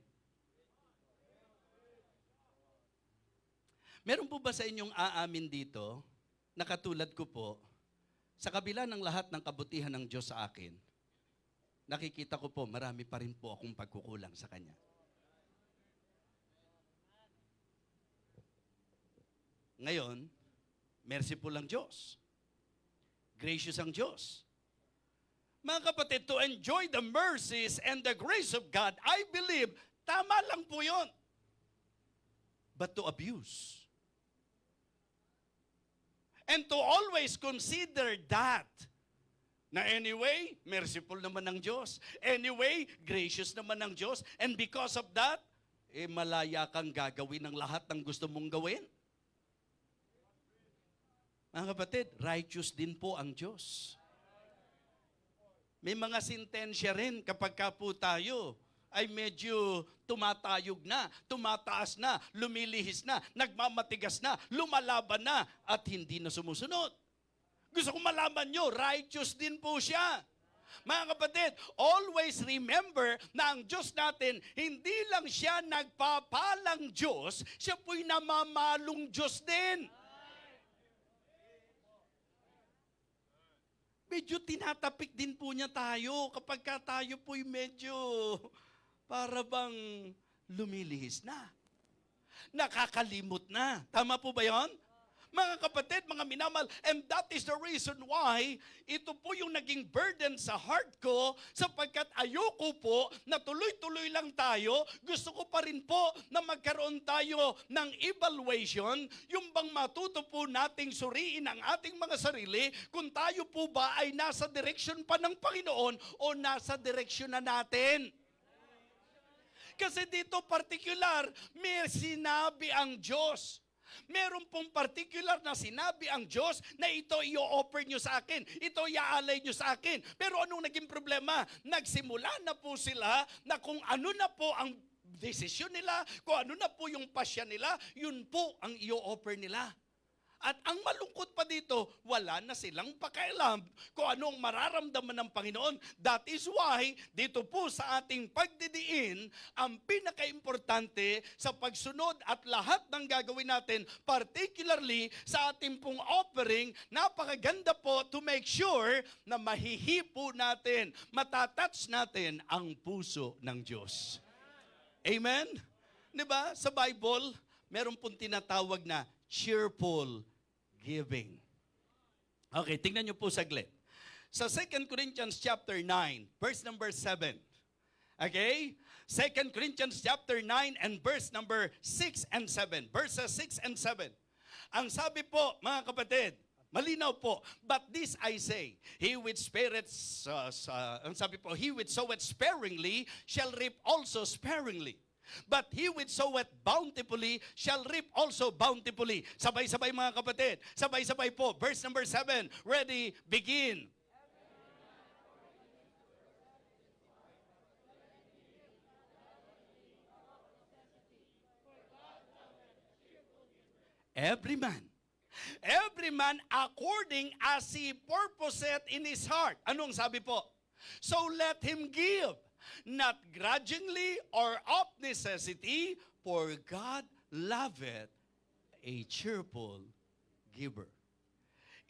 Meron po ba sa inyong aamin dito, na katulad ko po, sa kabila ng lahat ng kabutihan ng Diyos sa akin, nakikita ko po, marami pa rin po akong pagkukulang sa Kanya. Ngayon, merciful ang Diyos. Gracious ang Diyos. Mga kapatid, to enjoy the mercies and the grace of God, I believe, tama lang po yun. But to abuse, and to always consider that, na anyway, merciful naman ng Diyos. Anyway, gracious naman ng Diyos. And because of that, malaya kang gagawin ng lahat ng gusto mong gawin. Mga kapatid, righteous din po ang Diyos. May mga sentensya rin kapag ka po tayo ay medyo tumatayog na, tumataas na, lumilihis na, nagmamatigas na, lumalaban na, at hindi na sumusunod. Gusto kong malaman nyo, righteous din po siya. Mga kapatid, always remember na ang Diyos natin, hindi lang siya nagpapalang Diyos, siya po'y namamalong Diyos din. Medyo tinatapik din po niya tayo kapag ka tayo po'y medyo para bang lumilihis na. Nakakalimot na. Tama po ba yon? Mga kapatid, mga minamahal, and that is the reason why ito po yung naging burden sa heart ko sapagkat ayoko po na tuloy-tuloy lang tayo. Gusto ko pa rin po na magkaroon tayo ng evaluation, yung bang matuto po nating suriin ang ating mga sarili kung tayo po ba ay nasa direction pa ng Panginoon o nasa direction na natin. Kasi dito particular, may sinabi ang Diyos. Meron pong particular na sinabi ang Diyos na ito i-offer nyo sa akin, ito i-aalay nyo sa akin. Pero anong naging problema? Nagsimula na po sila na kung ano na po ang desisyon nila, kung ano na po yung pasya nila, yun po ang i-offer nila. At ang malungkot pa dito, wala na silang pakialam kung anong mararamdaman ng Panginoon. That is why, dito po sa ating pagdidiin, ang pinaka-importante sa pagsunod at lahat ng gagawin natin, particularly sa ating pong offering, napakaganda po to make sure na mahihipo natin, matatouch natin ang puso ng Diyos. Amen? Diba? Sa Bible, meron pong tinatawag na cheerful giving. Okay, tingnan niyo po saglit. Sa 2 Corinthians chapter 9, verse number 7. Okay? 2 Corinthians chapter 9 and verse number 6 and 7. Verses 6 and 7. Ang sabi po, mga kapatid, malinaw po, but this I say, he which ang sabi po, he which soweth sparingly shall reap also sparingly. But he which soweth bountifully shall reap also bountifully. Sabay-sabay mga kapatid. Sabay-sabay po. Verse number 7. Ready, begin. Every man according as he purposeth in his heart. Anong sabi po? So let him give, not grudgingly or of necessity, for God loveth a cheerful giver.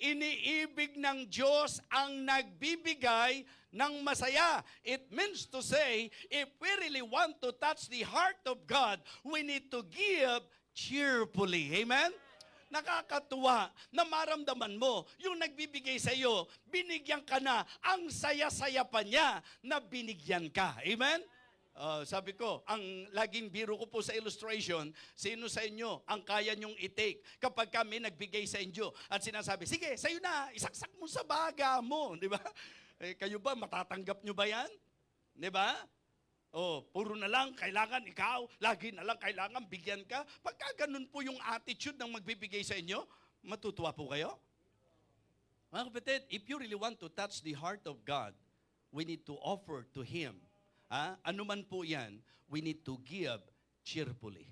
Iniibig ng Diyos ang nagbibigay ng masaya. It means to say, if we really want to touch the heart of God, we need to give cheerfully. Amen? Nakakatuwa na maramdaman mo, yung nagbibigay sa iyo, binigyan ka na, ang saya-saya pa niya na binigyan ka. Amen? Sabi ko, ang laging biro ko po sa illustration, sino sa inyo ang kaya nyong i-take kapag kami nagbigay sa inyo at sinasabi, sige, sa'yo na, isaksak mo sa baga mo. Di ba? Kayo ba, matatanggap nyo ba yan? Di ba? Puro na lang, kailangan ikaw, lagi na lang kailangan bigyan ka. Pagka ganun po yung attitude ng magbibigay sa inyo, matutuwa po kayo? Mga kapatid, if you really want to touch the heart of God, we need to offer to Him. Ano man po yan, we need to give cheerfully.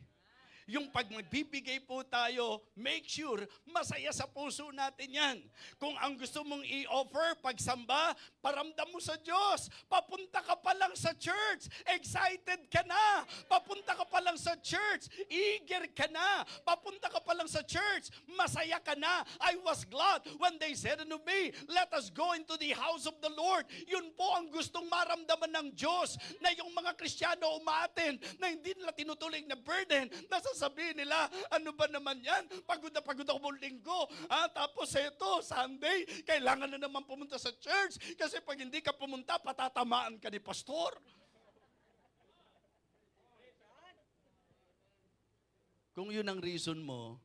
Yung pag magbibigay po tayo, make sure masaya sa puso natin yan. Kung ang gusto mong i-offer, pagsamba, paramdam mo sa Diyos. Papunta ka pa lang sa church, excited ka na. Papunta ka pa lang sa church, eager ka na. Papunta ka pa lang sa church, masaya ka na. I was glad when they said unto me, let us go into the house of the Lord. Yun po ang gustong maramdaman ng Diyos, na yung mga Kristiyano umaattend, na hindi nila tinutulig na burden, sabihin nila, ano ba naman yan? Pagod na pagod ako buong linggo. Tapos ito, Sunday, kailangan na naman pumunta sa church kasi pag hindi ka pumunta, patatamaan ka ni pastor. Kung yun ang reason mo,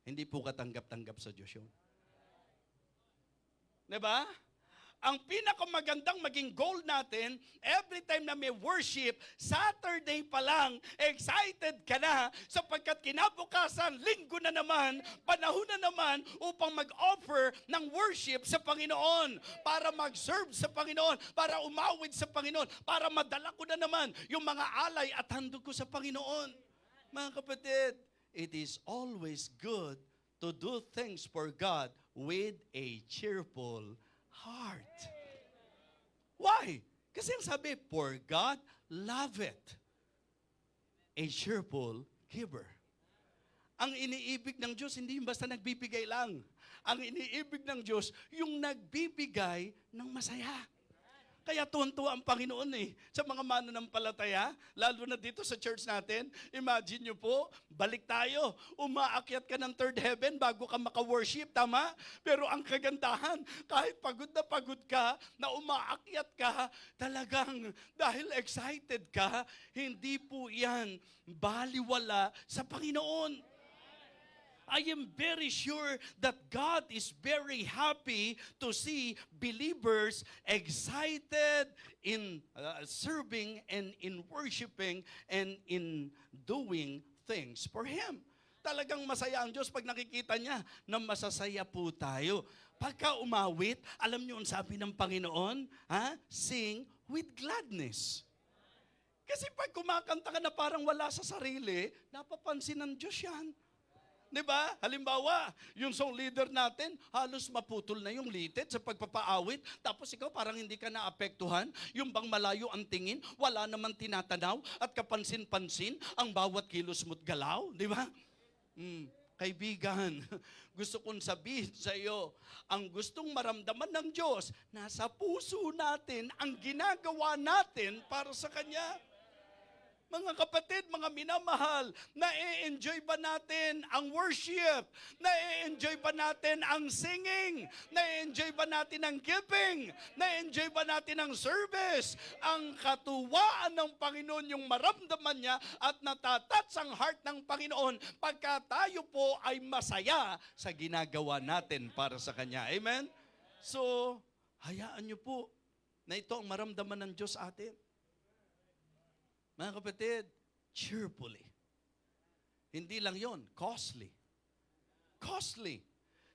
hindi po katanggap-tanggap sa Diyos yun. Diba? ang pinakamagandang maging goal natin, every time na may worship, Saturday pa lang, excited ka na sapagkat kinabukasan, linggo na naman, panahon na naman upang mag-offer ng worship sa Panginoon, para mag-serve sa Panginoon, para umawid sa Panginoon, para madala ko na naman yung mga alay at handog ko sa Panginoon. Mga kapatid, it is always good to do things for God with a cheerful heart. Why? Kasi ang sabi, for God loveth a cheerful giver. Ang iniibig ng Diyos, hindi yung basta nagbibigay lang. Ang iniibig ng Diyos, yung nagbibigay ng masaya. Kaya tuwan-tuwa ang Panginoon sa mga mananampalataya, lalo na dito sa church natin. Imagine nyo po, balik tayo, umaakyat ka ng third heaven bago ka maka-worship, tama? Pero ang kagandahan, kahit pagod ka, na umaakyat ka, talagang dahil excited ka, hindi po yan baliwala sa Panginoon. I am very sure that God is very happy to see believers excited in serving and in worshiping and in doing things for Him. Talagang masaya ang Diyos pag nakikita niya na masasaya po tayo. Pagka umawit, alam niyo ang sabi ng Panginoon, sing with gladness. Kasi pag kumakanta ka na parang wala sa sarili, napapansin ng Diyos yan. Diba? Halimbawa, yung song leader natin, halos maputol na yung litit sa pagpapaawit, tapos ikaw parang hindi ka naapektuhan, yung bang malayo ang tingin, wala naman tinatanaw, at kapansin-pansin ang bawat kilos mo't galaw, di ba? Kaibigan, gusto kong sabihin sa iyo, ang gustong maramdaman ng Diyos, nasa puso natin ang ginagawa natin para sa Kanya. Mga kapatid, mga minamahal, na-enjoy ba natin ang worship? Na-enjoy ba natin ang singing? Na-enjoy ba natin ang giving? Na-enjoy ba natin ang service? Ang katuwaan ng Panginoon, yung maramdaman niya at natatats ang heart ng Panginoon pagka tayo po ay masaya sa ginagawa natin para sa Kanya. Amen? So, hayaan niyo po na ito ang maramdaman ng Diyos atin. Mga kapatid, cheerfully. Hindi lang yon, costly. Costly.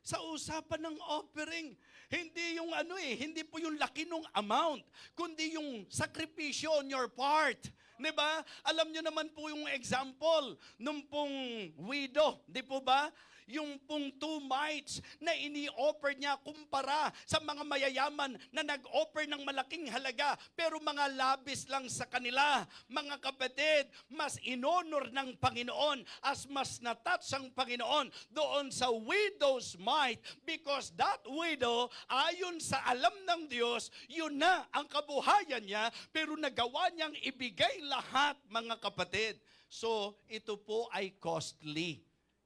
Sa usapan ng offering, hindi yung hindi po yung laki ng amount, kundi yung sakripisyo on your part. Diba? Alam nyo naman po yung example nung pong widow, di po ba? Yung pong 2 mites na ini-offer niya kumpara sa mga mayayaman na nag-offer ng malaking halaga pero mga labis lang sa kanila. Mga kapatid, mas inonor ng Panginoon as mas natouch ang Panginoon doon sa widow's mite because that widow, ayon sa alam ng Diyos, yun na ang kabuhayan niya pero nagawa niyang ibigay lahat, mga kapatid. So, ito po ay costly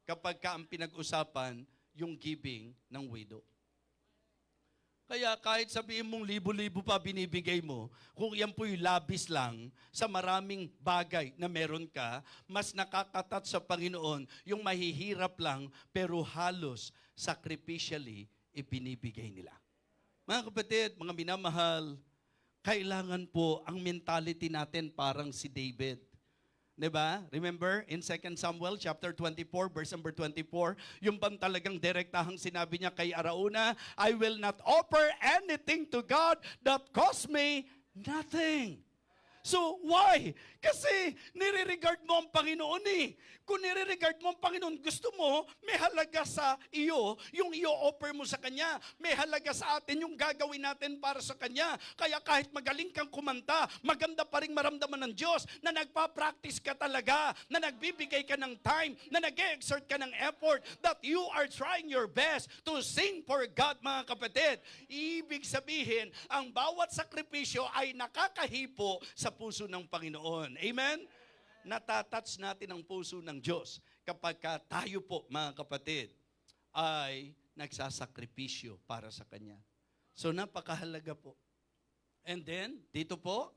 kapag ka ang pinag-usapan yung giving ng widow. Kaya kahit sabihin mong libo-libo pa binibigay mo, kung yan po yung labis lang sa maraming bagay na meron ka, mas nakakatat sa Panginoon yung mahihirap lang pero halos sacrificially ibinibigay nila. Mga kapatid, mga minamahal, kailangan po ang mentality natin parang si David. Diba? Remember, in 2 Samuel chapter 24, verse number 24, yung bang talagang direktahang sinabi niya kay Arauna, I will not offer anything to God that cost me nothing. So, why? Kasi nire-regard mo ang Panginoon Kung nire-regard mo ang Panginoon, gusto mo, may halaga sa iyo, yung i-offer mo sa Kanya. May halaga sa atin yung gagawin natin para sa Kanya. Kaya kahit magaling kang kumanta, maganda pa rin maramdaman ng Diyos na nagpa-practice ka talaga, na nagbibigay ka ng time, na nag-exert ka ng effort, that you are trying your best to sing for God, mga kapatid. Ibig sabihin, ang bawat sakripisyo ay nakakahipo sa puso ng Panginoon. Amen? Natatouch natin ang puso ng Diyos kapag tayo po, mga kapatid, ay nagsasakripisyo para sa Kanya. So, napakahalaga po. And then, dito po,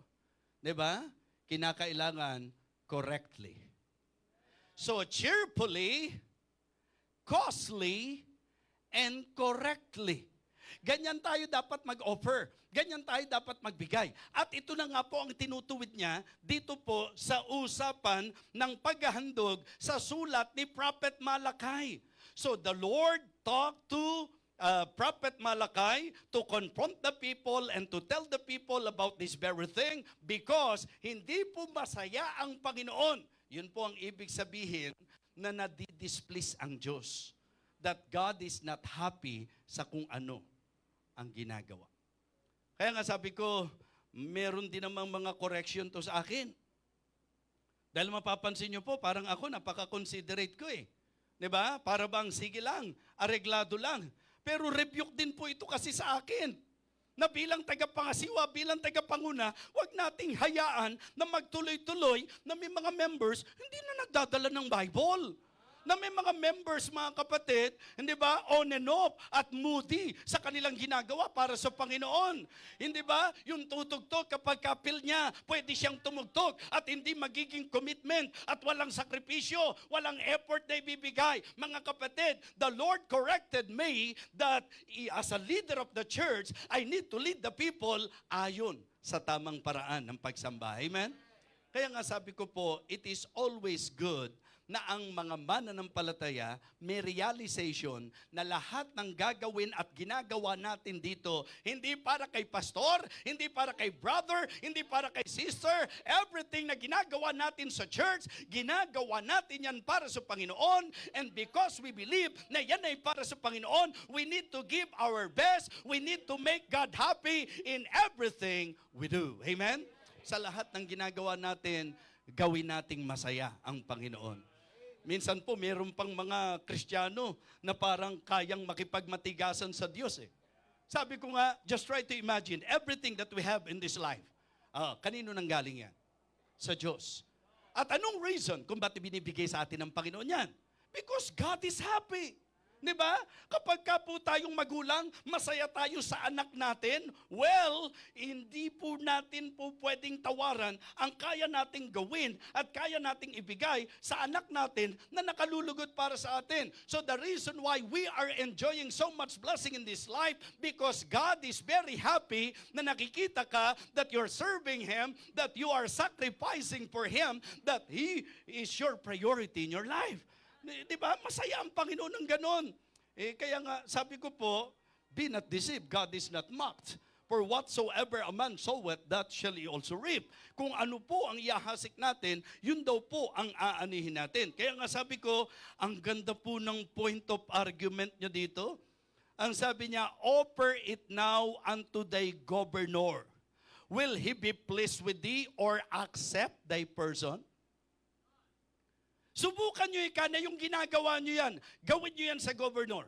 di ba, kinakailangan correctly. So, cheerfully, costly, and correctly. Ganyan tayo dapat mag-offer. Ganyan tayo dapat magbigay. At ito na nga po ang tinutuwid niya dito po sa usapan ng paghahandog sa sulat ni Prophet Malachi. So the Lord talked to Prophet Malachi to confront the people and to tell the people about this very thing because hindi po masaya ang Panginoon. Yun po ang ibig sabihin na nadidisplease ang Diyos. That God is not happy sa kung ano ang ginagawa. Kaya nga sabi ko, meron din namang mga correction to sa akin. Dahil mapapansin nyo po, parang ako napaka-considerate ko eh. 'Di ba? Para bang sige lang, areglado lang. Pero rebuke din po ito kasi sa akin. Na bilang tagapangasiwa, bilang tagapanguna, wag nating hayaan na magtuloy-tuloy na may mga members hindi na nagdadala ng Bible. Na may mga members, mga kapatid, hindi ba, on and off at moody sa kanilang ginagawa para sa Panginoon. Hindi ba, yung tutugtog kapag kapil niya, pwede siyang tumugtog at hindi magiging commitment at walang sakripisyo, walang effort na ibibigay. Mga kapatid, the Lord corrected me that as a leader of the church, I need to lead the people ayon sa tamang paraan ng pagsamba. Amen? Kaya nga sabi ko po, it is always good na ang mga mananampalataya may realization na lahat ng gagawin at ginagawa natin dito, hindi para kay pastor, hindi para kay brother, hindi para kay sister. Everything na ginagawa natin sa church, ginagawa natin yan para sa Panginoon. And because we believe na yan ay para sa Panginoon, we need to give our best. We need to make God happy in everything we do. Amen? Sa lahat ng ginagawa natin, gawin nating masaya ang Panginoon. Minsan po, meron pang mga Kristiyano na parang kayang makipagmatigasan sa Diyos eh. Sabi ko nga, just try to imagine everything that we have in this life. Kanino nang galing yan? Sa Diyos. At anong reason kung ba't binibigay sa atin ng Panginoon yan? Because God is happy. Di ba? Kapag ka po tayong magulang, masaya tayo sa anak natin, well, hindi po natin po pwedeng tawaran ang kaya nating gawin at kaya nating ibigay sa anak natin na nakalulugod para sa atin. So the reason why we are enjoying so much blessing in this life, because God is very happy na nakikita ka that you're serving Him, that you are sacrificing for Him, that He is your priority in your life. Di ba? Masaya ang Panginoon ng ganon. Kaya nga, sabi ko po, be not deceived, God is not mocked. For whatsoever a man soweth, that shall he also reap. Kung ano po ang iahasik natin, yun daw po ang aanihin natin. Kaya nga sabi ko, ang ganda po ng point of argument niya dito. Ang sabi niya, offer it now unto thy governor. Will he be pleased with thee or accept thy person? Subukan nyo na yung ginagawa nyo yan. Gawin nyo yan sa governor.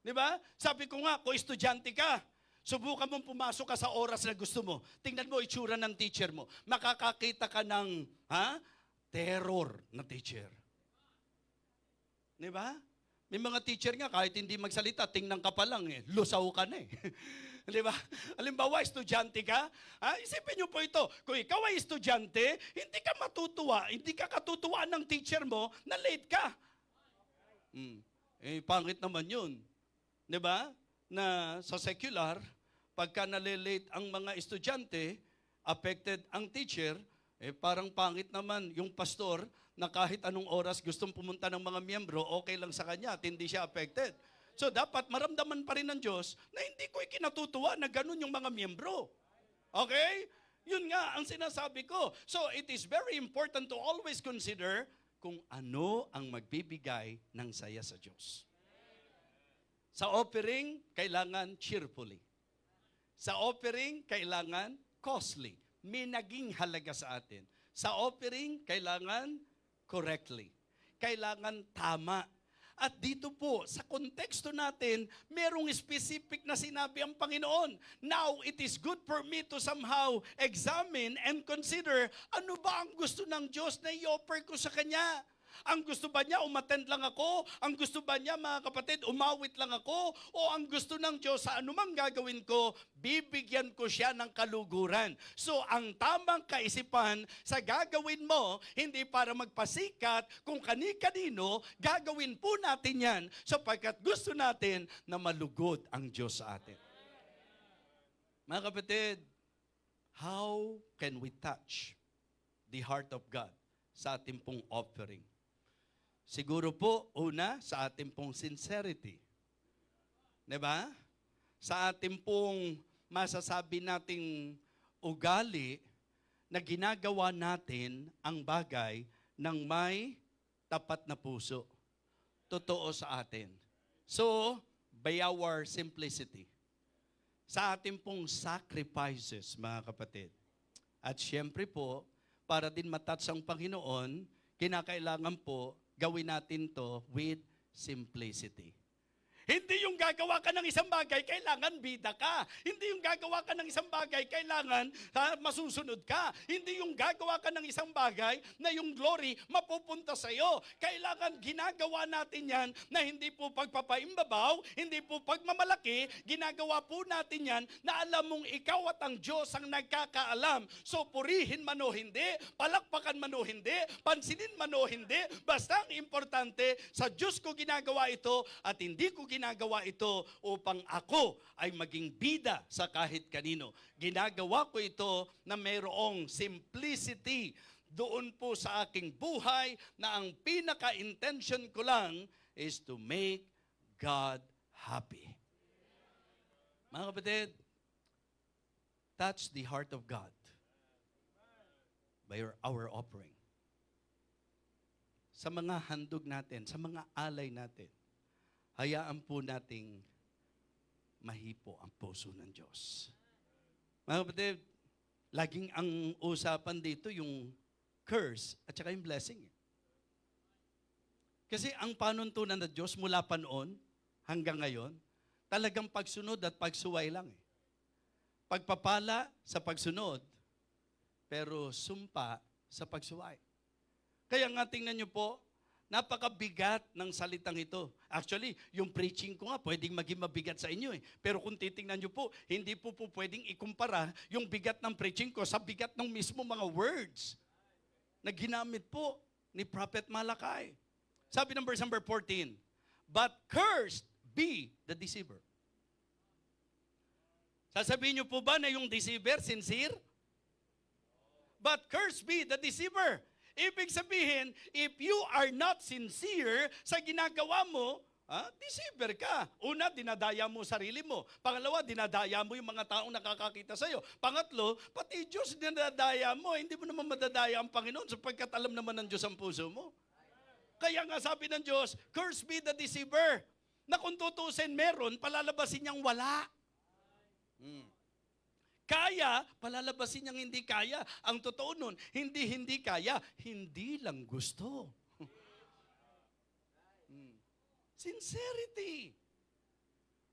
Di ba? Sabi ko nga, kung estudyante ka, subukan mong pumasok ka sa oras na gusto mo. Tingnan mo itsura ng teacher mo. Makakakita ka ng terror na teacher. Di ba? May mga teacher nga, kahit hindi magsalita, tingnan ka pa lang lusaw ka na eh. Di ba? Halimbawa, estudyante ka, isipin nyo po ito, kung ikaw ay estudyante, hindi ka matutuwa, hindi ka katutuwaan ng teacher mo na late ka. Pangit naman yun. Di ba? Na sa secular, pagka nalilate ang mga estudyante, affected ang teacher, parang pangit naman yung pastor na kahit anong oras gustong pumunta ng mga miyembro, okay lang sa kanya at hindi siya affected. So dapat maramdaman pa rin ng Diyos na hindi ko ikinatutuwa na ganun yung mga miyembro. Okay? Yun nga ang sinasabi ko. So it is very important to always consider kung ano ang magbibigay ng saya sa Diyos. Sa offering, kailangan cheerfully. Sa offering, kailangan costly. May naging halaga sa atin. Sa offering, kailangan correctly. Kailangan tama. At dito po, sa konteksto natin, merong specific na sinabi ang Panginoon. Now, it is good for me to somehow examine and consider ano ba ang gusto ng Diyos na i-offer ko sa Kanya. Ang gusto ba niya, umattend lang ako? Ang gusto ba niya, mga kapatid, umawit lang ako? O ang gusto ng Diyos, sa anumang gagawin ko, bibigyan ko siya ng kaluguran. So, ang tamang kaisipan sa gagawin mo, hindi para magpasikat kung kani-kanino, gagawin po natin yan sapagkat gusto natin na malugod ang Diyos sa atin. Mga kapatid, how can we touch the heart of God sa ating pong offering? Siguro po, una, sa ating pong sincerity. Diba? Sa ating pong masasabi nating ugali na ginagawa natin ang bagay ng may tapat na puso. Totoo sa atin. So, by our simplicity. Sa ating pong sacrifices, mga kapatid. At syempre po, para din matouch ang Panginoon, kinakailangan po gawin natin to with simplicity. Hindi yung gagawa ka ng isang bagay, kailangan bida ka. Hindi yung gagawa ka ng isang bagay, kailangan masusunod ka. Hindi yung gagawa ka ng isang bagay na yung glory mapupunta sa iyo. Kailangan ginagawa natin yan na hindi po pagpapaimbabaw, hindi po pagmamalaki, ginagawa po natin yan na alam mong ikaw at ang Diyos ang nagkakaalam. So purihin man o hindi, palakpakan man o hindi, pansinin man o hindi, basta ang importante, sa Diyos ko ginagawa ito at hindi ko ginagawa ito upang ako ay maging bida sa kahit kanino. Ginagawa ko ito na mayroong simplicity doon po sa aking buhay na ang pinaka-intention ko lang is to make God happy. Mga kapatid, touch the heart of God by our offering. Sa mga handog natin, sa mga alay natin, hayaan po nating mahipo ang puso ng Diyos. Mga kapatid, laging ang usapan dito yung curse at saka yung blessing. Kasi ang panuntunan ng Diyos mula pa noon hanggang ngayon, talagang pagsunod at pagsuway lang. Pagpapala sa pagsunod, pero sumpa sa pagsuway. Kaya nga tingnan niyo po, napakabigat ng salitang ito. Actually, yung preaching ko nga pwedeng maging mabigat sa inyo eh. Pero kung titingnan nyo po, hindi po pwedeng ikumpara yung bigat ng preaching ko sa bigat ng mismo mga words na ginamit po ni Prophet Malachi. Sabi ng verse number 14, "But cursed be the deceiver." Sasabihin nyo po ba na yung deceiver, sincere? But cursed be the deceiver. Ibig sabihin, if you are not sincere sa ginagawa mo, deceiver ka. Una, dinadaya mo sarili mo. Pangalawa, dinadaya mo yung mga taong nakakakita sa'yo. Pangatlo, pati Diyos dinadaya mo. Hindi mo naman madadaya ang Panginoon sapagkat alam naman ng Diyos ang puso mo. Kaya nga sabi ng Diyos, cursed be the deceiver. Na kung tutusin meron, palalabasin niyang wala. Kaya, palalabasin niyang hindi kaya. Ang totoo nun, hindi kaya, hindi lang gusto. Sincerity.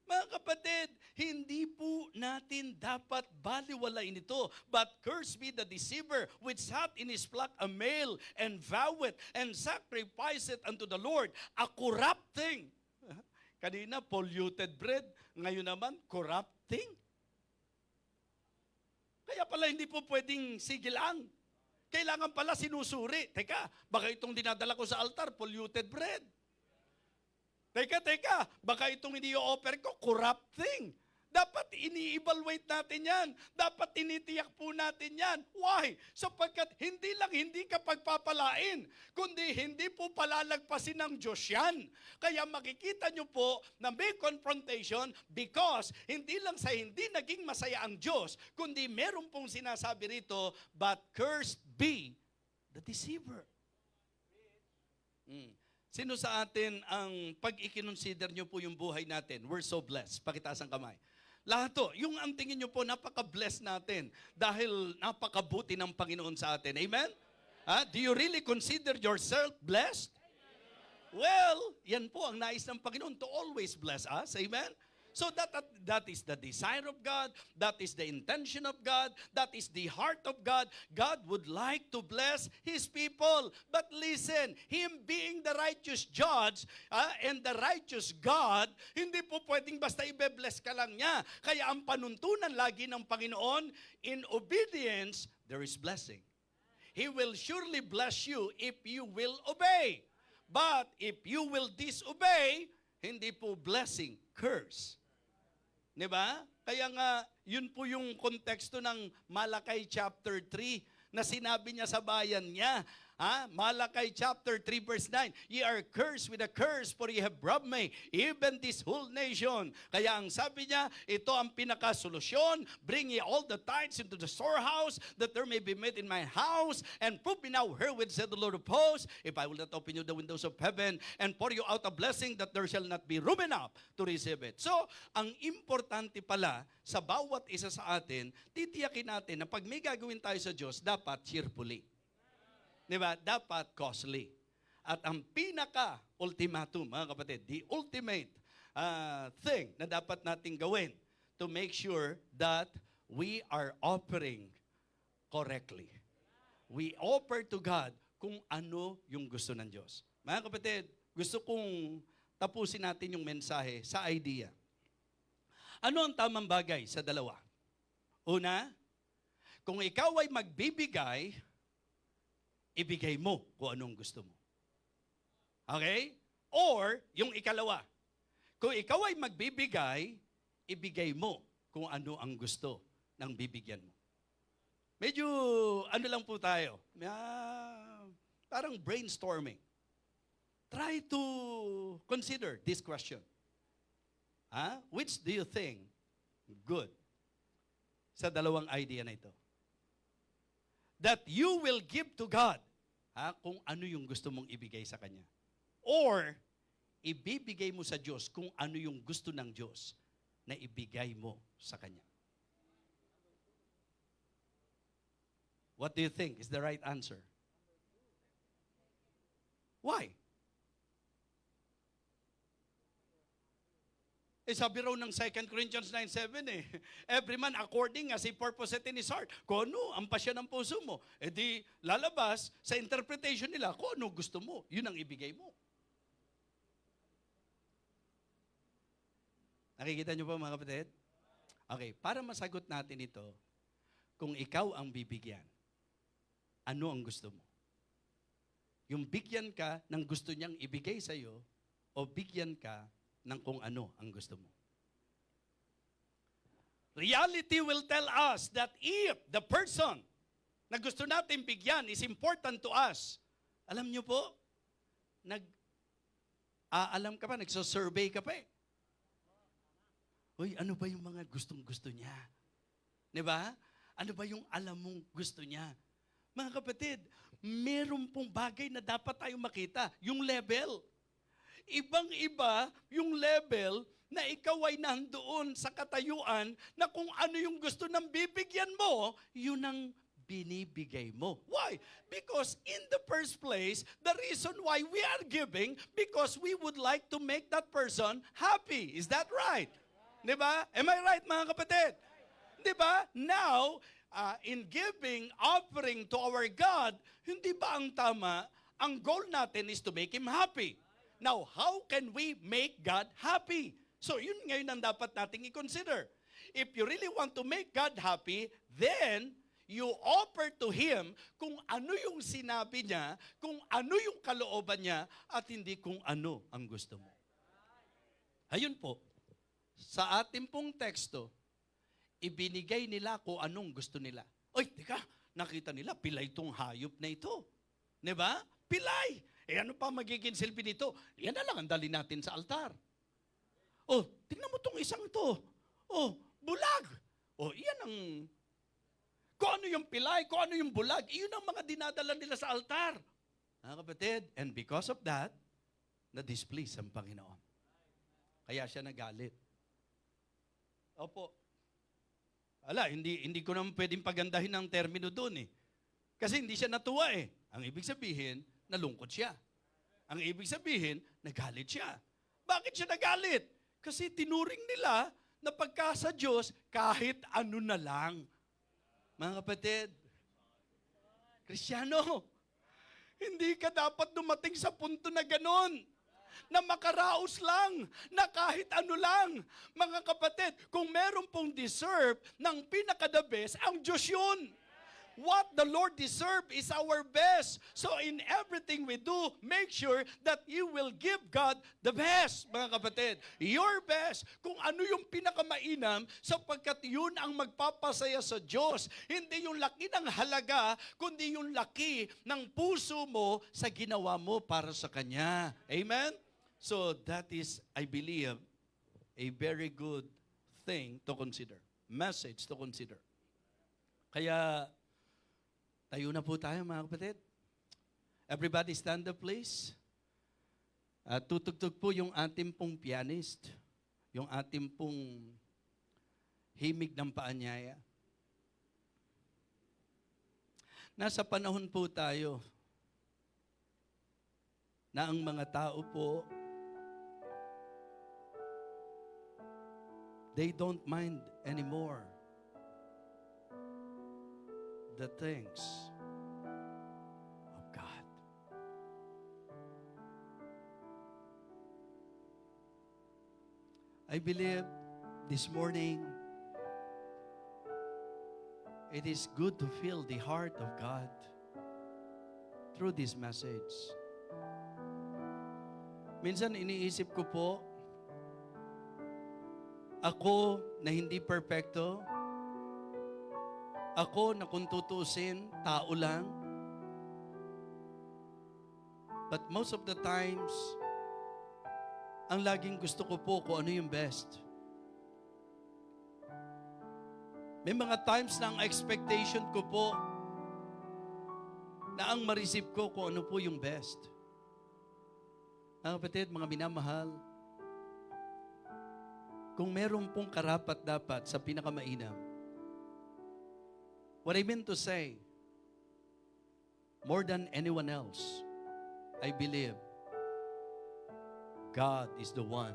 Mga kapatid, hindi po natin dapat baliwalain ito. But cursed be the deceiver, which hath in his flock a male, and voweth, and sacrificeth unto the Lord, a corrupting. Kanina, polluted bread. Ngayon naman, corrupting. Kaya pala hindi po pwedeng sigilang. Kailangan pala sinusuri. Teka, baka itong dinadala ko sa altar, polluted bread. Teka, baka itong ini-offer ko, corrupting. Dapat ini-evaluate natin yan. Dapat tinitiyak po natin yan. Why? Sapagkat hindi ka pagpapalain, kundi hindi po palalagpasin ng Diyos yan. Kaya makikita nyo po na may confrontation because hindi lang sa hindi naging masaya ang Diyos, kundi meron pong sinasabi rito, but cursed be the deceiver. Sino sa atin ang pag ikinonsider nyo po yung buhay natin? We're so blessed. Pakitaas ang kamay. Lahat to, yung ang tingin nyo po, napaka-bless natin dahil napakabuti ng Panginoon sa atin. Amen? Do you really consider yourself blessed? Well, yan po ang nais ng Panginoon to always bless us. Amen? So that is the desire of God, that is the intention of God, that is the heart of God. God would like to bless His people. But listen, Him being the righteous judge and the righteous God, hindi po pwedeng basta ibe-bless ka lang niya. Kaya ang panuntunan lagi ng Panginoon, in obedience, there is blessing. He will surely bless you if you will obey. But if you will disobey, hindi po blessing, curse. Diba? Kaya nga, yun po yung konteksto ng Malakay chapter 3 na sinabi niya sa bayan niya. Malakay chapter 3 verse 9, ye are cursed with a curse for ye have robbed me, even this whole nation. Kaya ang sabi niya, ito ang pinakasolusyon, bring ye all the tithes into the storehouse, that there may be meat in my house, and prove me now herewith, said the Lord of hosts, if I will not open you the windows of heaven, and pour you out a blessing, that there shall not be room enough to receive it. So, ang importante pala, sa bawat isa sa atin, titiyakin natin na pag may gagawin tayo sa Diyos, dapat cheerfully. Diba? Dapat costly. At ang pinaka-ultimatum, mga kapatid, the ultimate thing na dapat nating gawin to make sure that we are offering correctly. We offer to God kung ano yung gusto ng Diyos. Mga kapatid, gusto kong tapusin natin yung mensahe sa idea. Ano ang tamang bagay sa dalawa? Una, kung ikaw ay magbibigay, ibigay mo kung anong gusto mo. Okay? Or, yung ikalawa, kung ikaw ay magbibigay, ibigay mo kung ano ang gusto ng bibigyan mo. Medyo, ano lang po tayo, parang brainstorming. Try to consider this question. Which do you think good sa dalawang idea na ito? That you will give to God kung ano yung gusto mong ibigay sa Kanya. Or, ibibigay mo sa Diyos kung ano yung gusto ng Diyos na ibigay mo sa Kanya. What do you think is the right answer? Why? Sabi raw ng 2 Corinthians 9:7 every man according as he purposeth in his heart. Kung ano ang pasya ng puso mo, di lalabas sa interpretation nila kung ano gusto mo, yun ang ibigay mo. Nakikita niyo po mga kapatid? Okay, para masagot natin ito, kung ikaw ang bibigyan, ano ang gusto mo? Yung bigyan ka ng gusto niyang ibigay sa iyo o bigyan ka ng kung ano ang gusto mo. Reality will tell us that if the person na gusto natin bigyan is important to us, alam niyo po, alam ka pa, nagso-survey ka pa Uy, ano ba yung mga gustong-gusto niya? Diba? Ano ba yung alam mong gusto niya? Mga kapatid, meron pong bagay na dapat tayong makita, yung level. Ibang-iba yung level na ikaw ay nandoon sa katayuan na kung ano yung gusto ng bibigyan mo, yun ang binibigay mo. Why? Because in the first place, the reason why we are giving, because we would like to make that person happy. Is that right? Diba? Am I right, mga kapatid? Diba? Now, in giving, offering to our God, hindi ba ang tama, ang goal natin is to make Him happy. Now, how can we make God happy? So, yun ngayon ang dapat nating i-consider. If you really want to make God happy, then you offer to Him kung ano yung sinabi niya, kung ano yung kalooban niya, at hindi kung ano ang gusto mo. Ayun po, sa ating pong teksto, ibinigay nila kung anong gusto nila. Oy, teka, nakita nila, pilay itong hayop na ito. Diba? Pilay! Ano pa magiging silbi nito? Yan na lang ang dali natin sa altar. Oh, tingnan mo tong isang to. Oh, bulag. Oh, iyan ang... Kung ano yung pilay, kung ano yung bulag, iyon ang mga dinadala nila sa altar. Kapatid, and because of that, na-displease ang Panginoon. Kaya siya nagalit. Opo. Hindi ko naman pwedeng pagandahin ang termino doon Kasi hindi siya natuwa Ang ibig sabihin, nalungkot siya. Ang ibig sabihin, nagalit siya. Bakit siya nagalit? Kasi tinuring nila na pagka sa Diyos, kahit ano na lang. Mga kapatid, Kristiyano, hindi ka dapat dumating sa punto na ganon, na makaraos lang, na kahit ano lang. Mga kapatid, kung meron pong deserve ng pinaka-the best, ang Diyos yun. What the Lord deserves is our best. So in everything we do, make sure that you will give God the best, mga kapatid. Your best. Kung ano yung pinakamainam, sapagkat yun ang magpapasaya sa Diyos. Hindi yung laki ng halaga, kundi yung laki ng puso mo sa ginawa mo para sa Kanya. Amen? So that is, I believe, a very good thing to consider. Message to consider. Kaya, tayo na po tayo, mga kapatid. Everybody stand up, please. At tutugtog po yung ating pong pianist, yung ating pong himig ng paanyaya. Nasa panahon po tayo na ang mga tao po, they don't mind anymore the things of God. I believe this morning it is good to feel the heart of God through this message. Minsan iniisip ko po, ako na hindi perfecto, ako na kung tutusin, tao lang. But most of the times, ang laging gusto ko po kung ano yung best. May mga times na ang expectation ko po na ang ma-receive ko kung ano po yung best. Mga kapatid, mga minamahal, kung meron pong karapat-dapat sa pinakamainam, what I meant to say, more than anyone else, I believe God is the one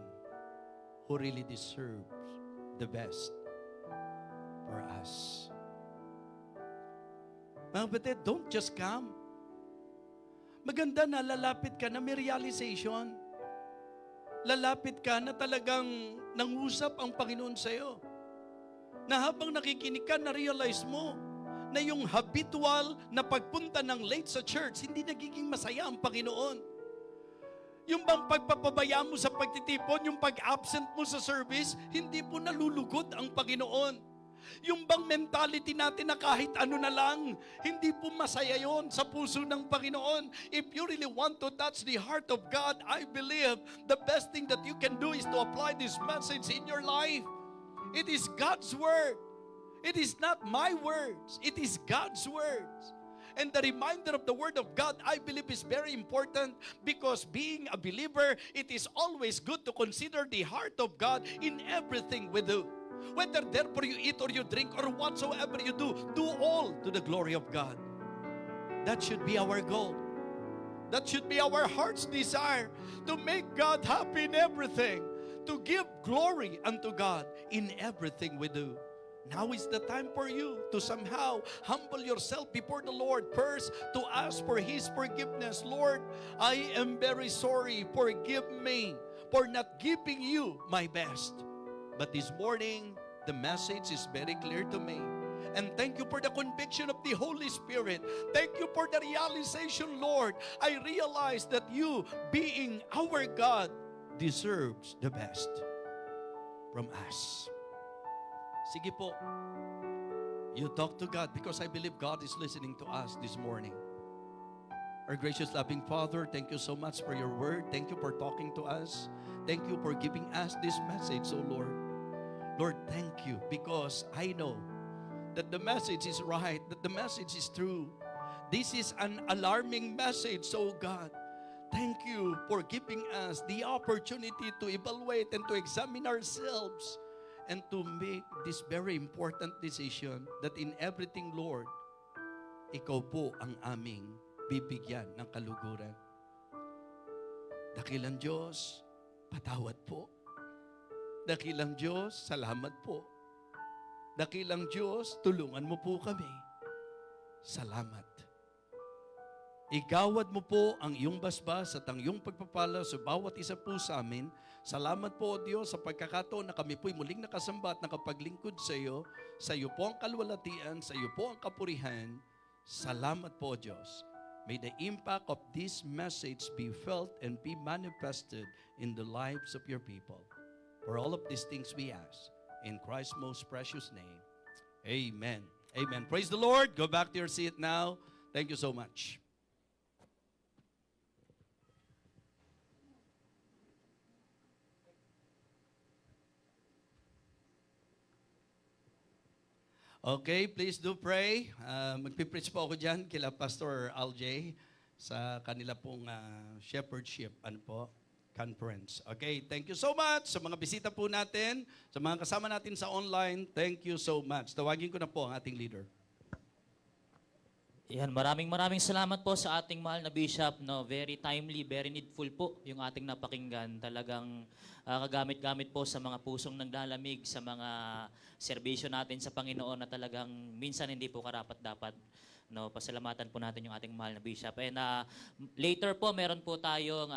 who really deserves the best for us. Mga kapatid, don't just come. Maganda na lalapit ka na may realization. Lalapit ka na talagang nangusap ang Panginoon sa'yo. Na habang nakikinig ka, na-realize mo na yung habitual na pagpunta ng late sa church, hindi nagiging masaya ang Panginoon. Yung bang pagpapabaya mo sa pagtitipon, yung pag-absent mo sa service, hindi po nalulugod ang Panginoon. Yung bang mentality natin na kahit ano na lang, hindi po masaya yon sa puso ng Panginoon. If you really want to touch the heart of God, I believe the best thing that you can do is to apply this message in your life. It is God's word. It is not my words. It is God's words. And the reminder of the Word of God, I believe, is very important because being a believer, it is always good to consider the heart of God in everything we do. Whether therefore you eat or you drink or whatsoever you do all to the glory of God. That should be our goal. That should be our heart's desire, to make God happy in everything, to give glory unto God in everything we do. Now is the time for you to somehow humble yourself before the Lord. First, to ask for His forgiveness. Lord, I am very sorry. Forgive me for not giving you my best. But this morning, the message is very clear to me. And thank you for the conviction of the Holy Spirit. Thank you for the realization, Lord. I realize that you, being our God, deserves the best from us. Sige po, you talk to God because I believe God is listening to us this morning. Our gracious loving Father, thank you so much for your word. Thank you for talking to us. Thank you for giving us this message, oh Lord. Lord, thank you because I know that the message is right, that the message is true. This is an alarming message, oh God. Thank you for giving us the opportunity to evaluate and to examine ourselves and to make this very important decision that in everything, Lord, Ikaw po ang aming bibigyan ng kaluguran. Dakilang Diyos, patawad po. Dakilang Diyos, salamat po. Dakilang Diyos, tulungan mo po kami. Salamat. Igawad mo po ang iyong basbas at ang iyong pagpapala sa bawat isa po sa amin. Salamat po, O Diyos, sa pagkakataon na kami po'y muling nakasamba at nakapaglingkod sa iyo. Sa iyo po ang kalwalatian, sa iyo po ang kapurihan. Salamat po, O Diyos. May the impact of this message be felt and be manifested in the lives of your people. For all of these things we ask. In Christ's most precious name. Amen. Amen. Praise the Lord. Go back to your seat now. Thank you so much. Okay, please do pray. Magpipreach po ako dyan kila Pastor Aljay sa kanila pong shepherdship conference. Okay, thank you so much sa mga bisita po natin, sa mga kasama natin sa online. Thank you so much. Tawagin ko na po ang ating leader. Yan, maraming salamat po sa ating mahal na bishop, no. Very timely, very needful po yung ating napakinggan. Talagang kagamit-gamit po sa mga pusong naglalamig, sa mga serbisyo natin sa Panginoon na talagang minsan hindi po karapat-dapat. No, pasalamatan po natin yung ating mahal na bishop. And later po meron po tayong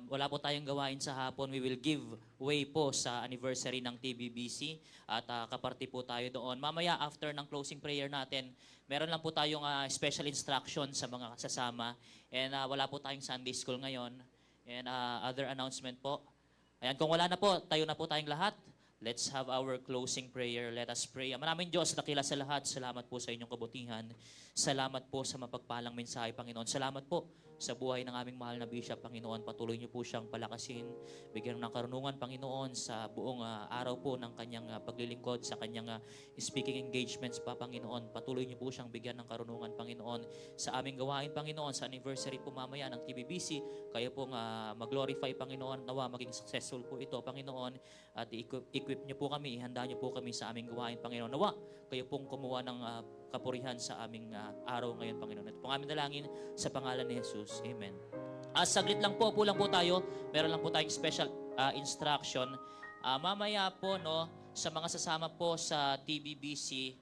wala po tayong gawain sa hapon. We will give way po sa anniversary ng TBBC at kaparty po tayo doon. Mamaya after ng closing prayer natin, meron lang po tayong special instruction sa mga kasama. And wala po tayong Sunday school ngayon. And other announcement po. Ayan, kung wala na po, tayo na po tayong lahat. Let's have our closing prayer. Let us pray. Maraming Diyos, dakila sa lahat. Salamat po sa inyong kabutihan. Salamat po sa mapagpalang mensahe, Panginoon. Salamat po sa buhay ng aming mahal na bishop, Panginoon. Patuloy niyo po siyang palakasin. Bigyan ng karunungan, Panginoon, sa buong araw po ng kanyang paglilingkod, sa kanyang speaking engagements pa, Panginoon. Patuloy niyo po siyang bigyan ng karunungan, Panginoon, sa aming gawain, Panginoon, sa anniversary po mamaya ng TBBC. Kayo pong mag-glorify, Panginoon. Nawa maging successful po ito, Panginoon. At equip niyo po kami, ihanda niyo po kami sa aming gawain, Panginoon. Nawa, kayo pong kumuha ng kapurihan sa aming araw ngayon, Panginoon. Ito pong aming dalangin sa pangalan ni Jesus. Amen. Saglit lang po tayo. Meron lang po tayong special instruction. Mamaya po, no, sa mga sasama po sa TBBC,